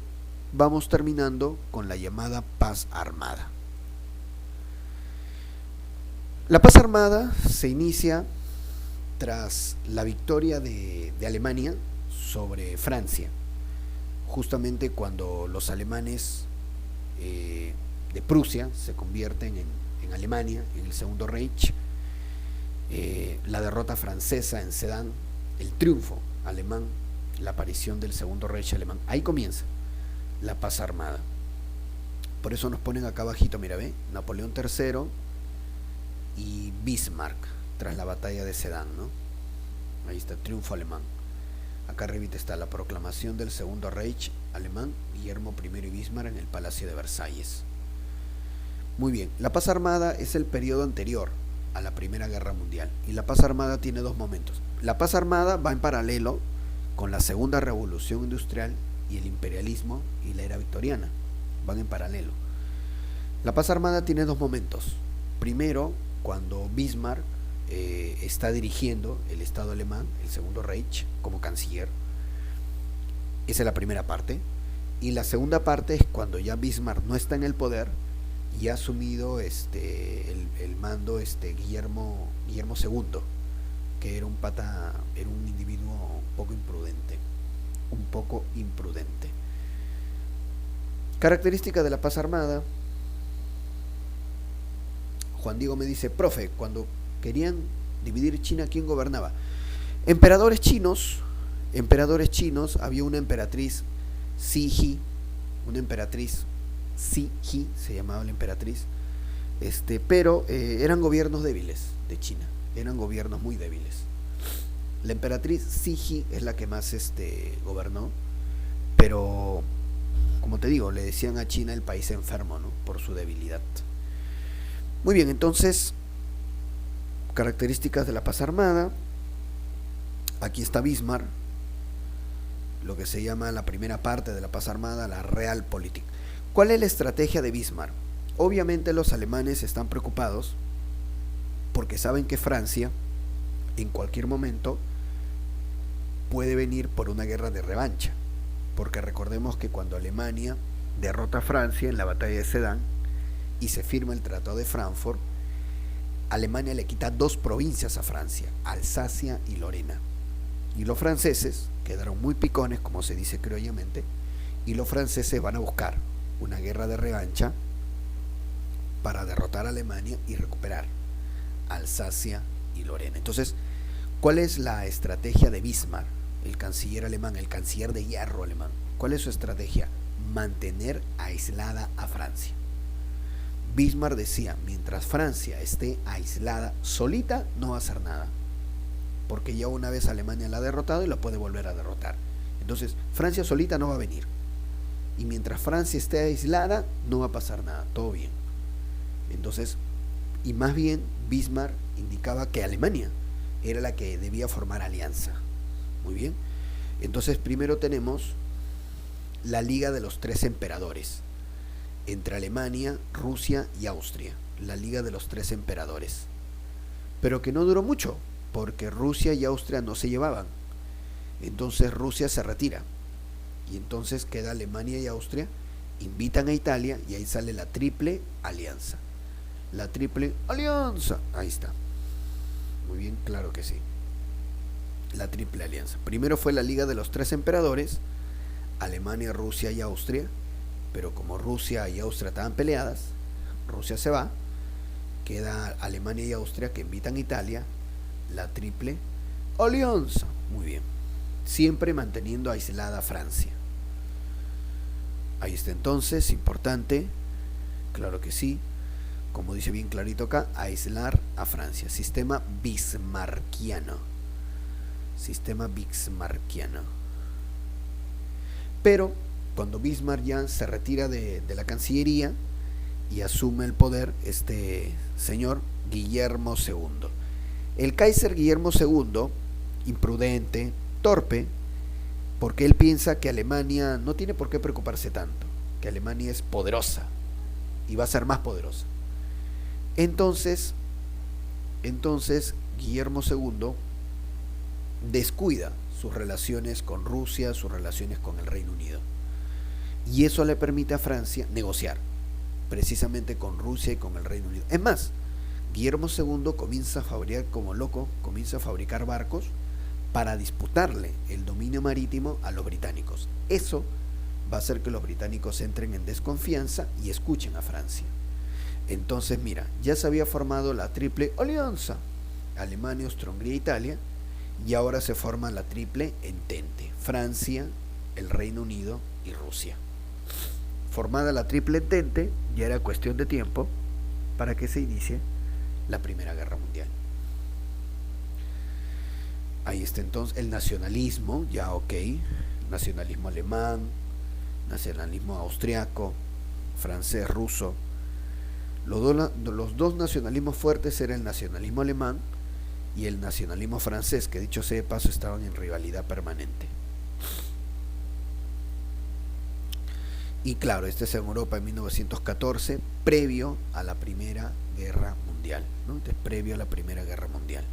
vamos terminando con la llamada paz armada. La paz armada se inicia tras la victoria de Alemania sobre Francia, justamente cuando los alemanes de Prusia se convierten en Alemania, en el Segundo Reich, la derrota francesa en Sedan, el triunfo alemán, la aparición del Segundo Reich alemán. Ahí comienza la paz armada. Por eso nos ponen acá abajito, mira, ve, Napoleón III y Bismarck tras la batalla de Sedan, ¿no? Ahí está, triunfo alemán. Acá arriba está la proclamación del Segundo Reich alemán, Guillermo I y Bismarck en el Palacio de Versalles. Muy bien, la paz armada es el periodo anterior a la Primera Guerra Mundial, y la paz armada tiene dos momentos. La paz armada va en paralelo con la Segunda Revolución Industrial y el imperialismo y la era victoriana, van en paralelo. La paz armada tiene dos momentos. Primero, cuando Bismarck está dirigiendo el Estado alemán, el Segundo Reich, como canciller. Esa es la primera parte. Y la segunda parte es cuando ya Bismarck no está en el poder y ha asumido el mando Guillermo II, que era era un individuo un poco imprudente. Característica de la paz armada. Juan Diego me dice, profe, cuando querían dividir China, ¿quién gobernaba? Emperadores chinos, había una emperatriz Cixi, se llamaba la emperatriz, pero eran gobiernos débiles de China, eran gobiernos muy débiles. La emperatriz Cixi es la que más gobernó, pero como te digo, le decían a China el país enfermo, ¿no? Por su debilidad. Muy bien, entonces, características de la paz armada. Aquí está Bismarck, lo que se llama la primera parte de la paz armada, la Realpolitik. ¿Cuál es la estrategia de Bismarck? Obviamente los alemanes están preocupados porque saben que Francia en cualquier momento puede venir por una guerra de revancha, porque recordemos que cuando Alemania derrota a Francia en la batalla de Sedan y se firma el Tratado de Frankfurt, Alemania le quita 2 provincias a Francia, Alsacia y Lorena. Y los franceses quedaron muy picones, como se dice criollamente, y los franceses van a buscar una guerra de revancha para derrotar a Alemania y recuperar Alsacia y Lorena. Entonces, ¿cuál es la estrategia de Bismarck, el canciller alemán, el canciller de hierro alemán? ¿Cuál es su estrategia? Mantener aislada a Francia. Bismarck decía, mientras Francia esté aislada, solita, no va a hacer nada, porque ya una vez Alemania la ha derrotado y la puede volver a derrotar. Entonces, Francia solita no va a venir. Y mientras Francia esté aislada, no va a pasar nada, todo bien. Entonces, y más bien, Bismarck indicaba que Alemania era la que debía formar alianza. Muy bien. Entonces, primero tenemos la Liga de los 3 emperadores, entre Alemania, Rusia y Austria. La Liga de los 3 emperadores. Pero que no duró mucho, porque Rusia y Austria no se llevaban. Entonces Rusia se retira. Y entonces queda Alemania y Austria, invitan a Italia y ahí sale la Triple Alianza. La Triple Alianza, ahí está. Muy bien, claro que sí. La Triple Alianza. Primero fue la Liga de los 3 emperadores, Alemania, Rusia y Austria, pero como Rusia y Austria estaban peleadas, Rusia se va, queda Alemania y Austria que invitan a Italia, la Triple Alianza. Muy bien. Siempre manteniendo aislada a Francia. Ahí está entonces, importante, claro que sí, como dice bien clarito acá, aislar a Francia. Sistema bismarckiano. Sistema bismarckiano. Pero cuando Bismarck ya se retira de la Cancillería y asume el poder este señor Guillermo II. El Kaiser Guillermo II, imprudente, torpe, porque él piensa que Alemania no tiene por qué preocuparse tanto, que Alemania es poderosa y va a ser más poderosa. Entonces Guillermo II descuida sus relaciones con Rusia, sus relaciones con el Reino Unido. Y eso le permite a Francia negociar, precisamente con Rusia y con el Reino Unido. Es más, Guillermo II comienza a fabricar como loco, comienza a fabricar barcos para disputarle el dominio marítimo a los británicos. Eso va a hacer que los británicos entren en desconfianza y escuchen a Francia. Entonces, mira, ya se había formado la Triple Alianza, Alemania, Austria-Hungría e Italia, y ahora se forma la Triple Entente, Francia, el Reino Unido y Rusia. Formada la Triple Entente, ya era cuestión de tiempo para que se inicie la Primera Guerra Mundial. Ahí está entonces el nacionalismo, ya ok, nacionalismo alemán, nacionalismo austriaco, francés, ruso. Los dos nacionalismos fuertes eran el nacionalismo alemán y el nacionalismo francés, que dicho sea de paso estaban en rivalidad permanente. Y claro, este es en Europa en 1914, previo a la Primera Guerra Mundial, ¿no? Entonces, previo a la Primera Guerra Mundial.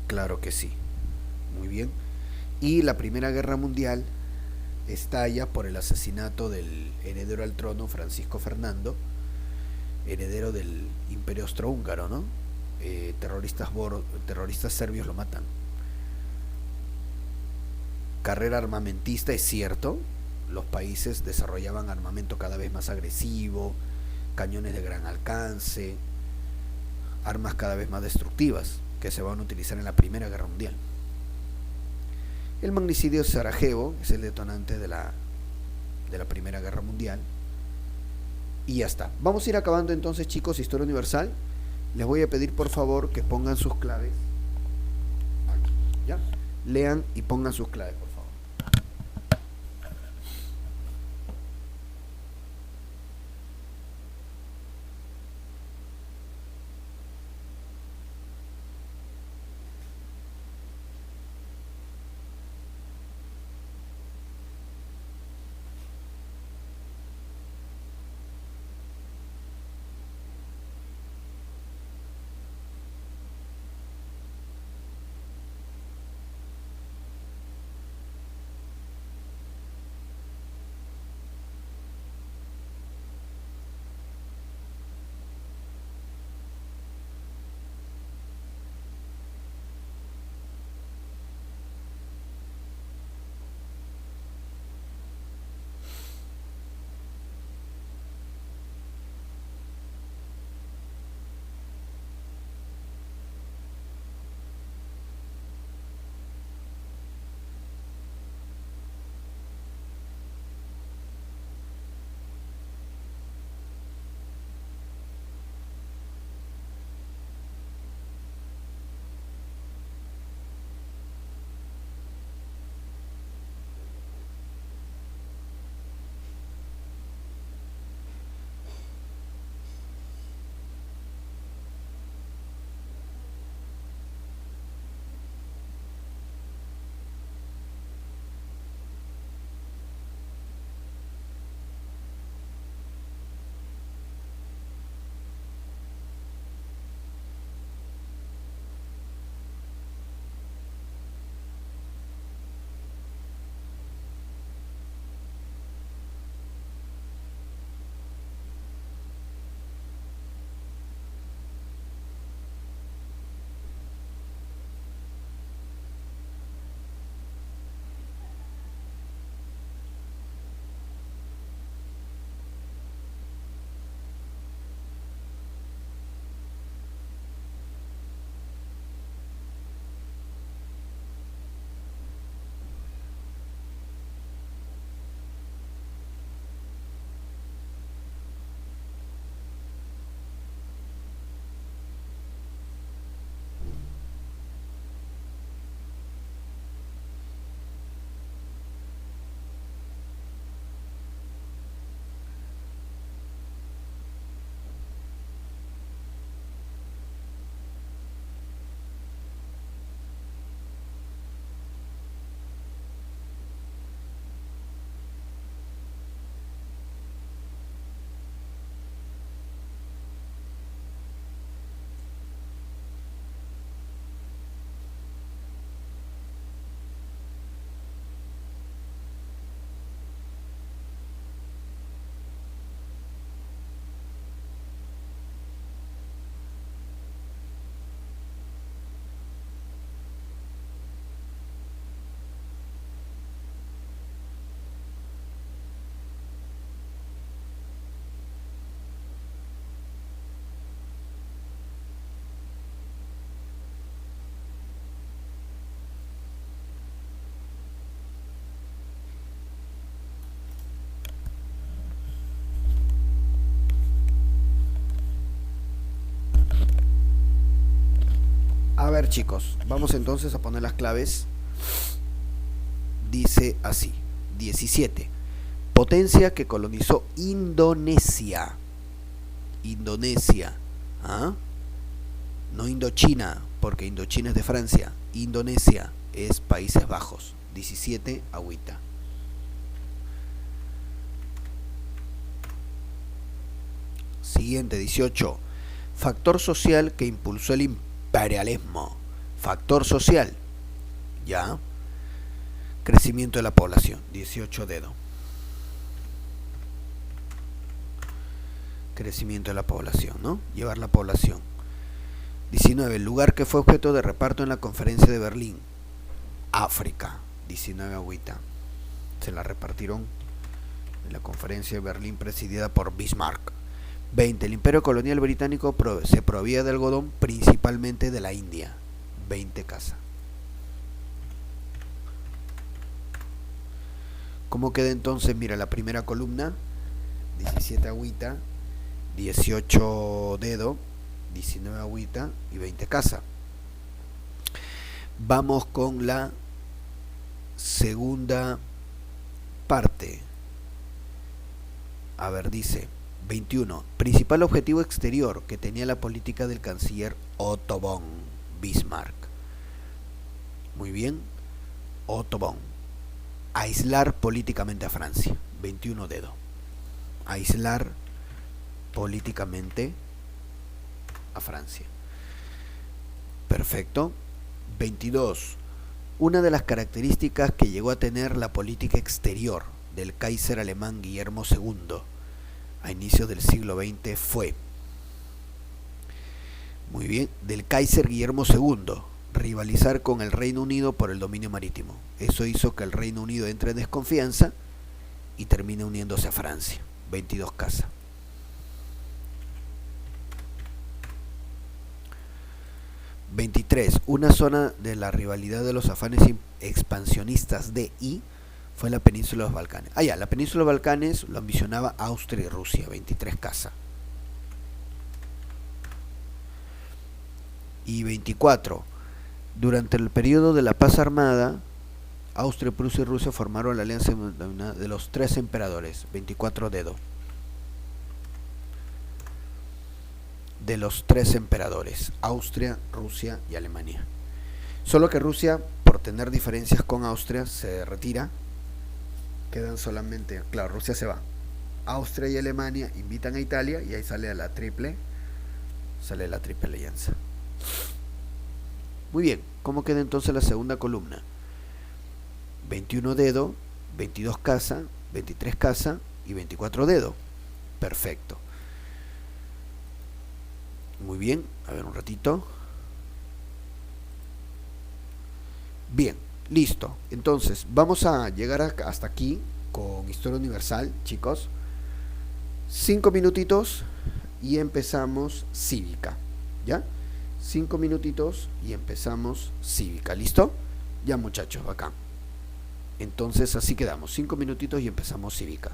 Claro que sí. Muy bien. Y la Primera Guerra Mundial estalla por el asesinato del heredero al trono, Francisco Fernando, heredero del Imperio Austrohúngaro, ¿no? Terroristas serbios lo matan. Carrera armamentista, es cierto, los países desarrollaban armamento cada vez más agresivo, cañones de gran alcance, armas cada vez más destructivas que se van a utilizar en la Primera Guerra Mundial. El magnicidio de Sarajevo es el detonante de la Primera Guerra Mundial. Y ya está. Vamos a ir acabando entonces, chicos, Historia Universal. Les voy a pedir por favor que pongan sus claves. Aquí, ¿ya? Lean y pongan sus claves, por favor. chicos, vamos entonces a poner las claves. Dice así: 17. Potencia que colonizó Indonesia. Indonesia. ¿Ah? No Indochina, porque Indochina es de Francia. Indonesia es Países Bajos. 17, agüita. Siguiente, 18. Factor social que impulsó el imperialismo. Factor social. Ya. Crecimiento de la población. 18, dedo. Crecimiento de la población, ¿no? Llevar la población. 19. El lugar que fue objeto de reparto en la conferencia de Berlín. África. 19, agüita. Se la repartieron en la conferencia de Berlín presidida por Bismarck. 20. El imperio colonial británico se proveía de algodón principalmente de la India. 20 casa. ¿Cómo queda entonces? Mira, la primera columna, 17 agüita, 18 dedo, 19 agüita y 20 casa. Vamos con la segunda parte. A ver, dice 21. Principal objetivo exterior que tenía la política del canciller Otto von Bismarck. Muy bien. Otto von. Aislar políticamente a Francia. 21 dedo. Aislar políticamente a Francia. Perfecto. 22. Una de las características que llegó a tener la política exterior del Kaiser alemán Guillermo II a inicios del siglo XX fue, muy bien, del Kaiser Guillermo II, rivalizar con el Reino Unido por el dominio marítimo. Eso hizo que el Reino Unido entre en desconfianza y termine uniéndose a Francia. 22 casa. (23) Una zona de la rivalidad de los afanes expansionistas de I fue la península de los Balcanes. La península de los Balcanes lo ambicionaba Austria y Rusia. 23 casa. Y 24. Durante el periodo de la paz armada, Austria, Prusia y Rusia formaron la alianza de los tres emperadores. 24 dedo. De los tres emperadores, Austria, Rusia y Alemania. Solo que Rusia, por tener diferencias con Austria, se retira. Quedan solamente, claro, Rusia se va. Austria y Alemania invitan a Italia y ahí sale la triple alianza. Muy bien, ¿cómo queda entonces la segunda columna? 21 dedo, 22 casa, 23 casa y 24 dedo. Perfecto. Muy bien, a ver un ratito. Bien, listo. Entonces, vamos a llegar hasta aquí con Historia Universal, chicos. 5 minutitos y empezamos cívica, ¿ya? 5 minutitos y empezamos cívica, ¿listo? Ya, muchachos, acá. Entonces, así quedamos. 5 minutitos y empezamos cívica.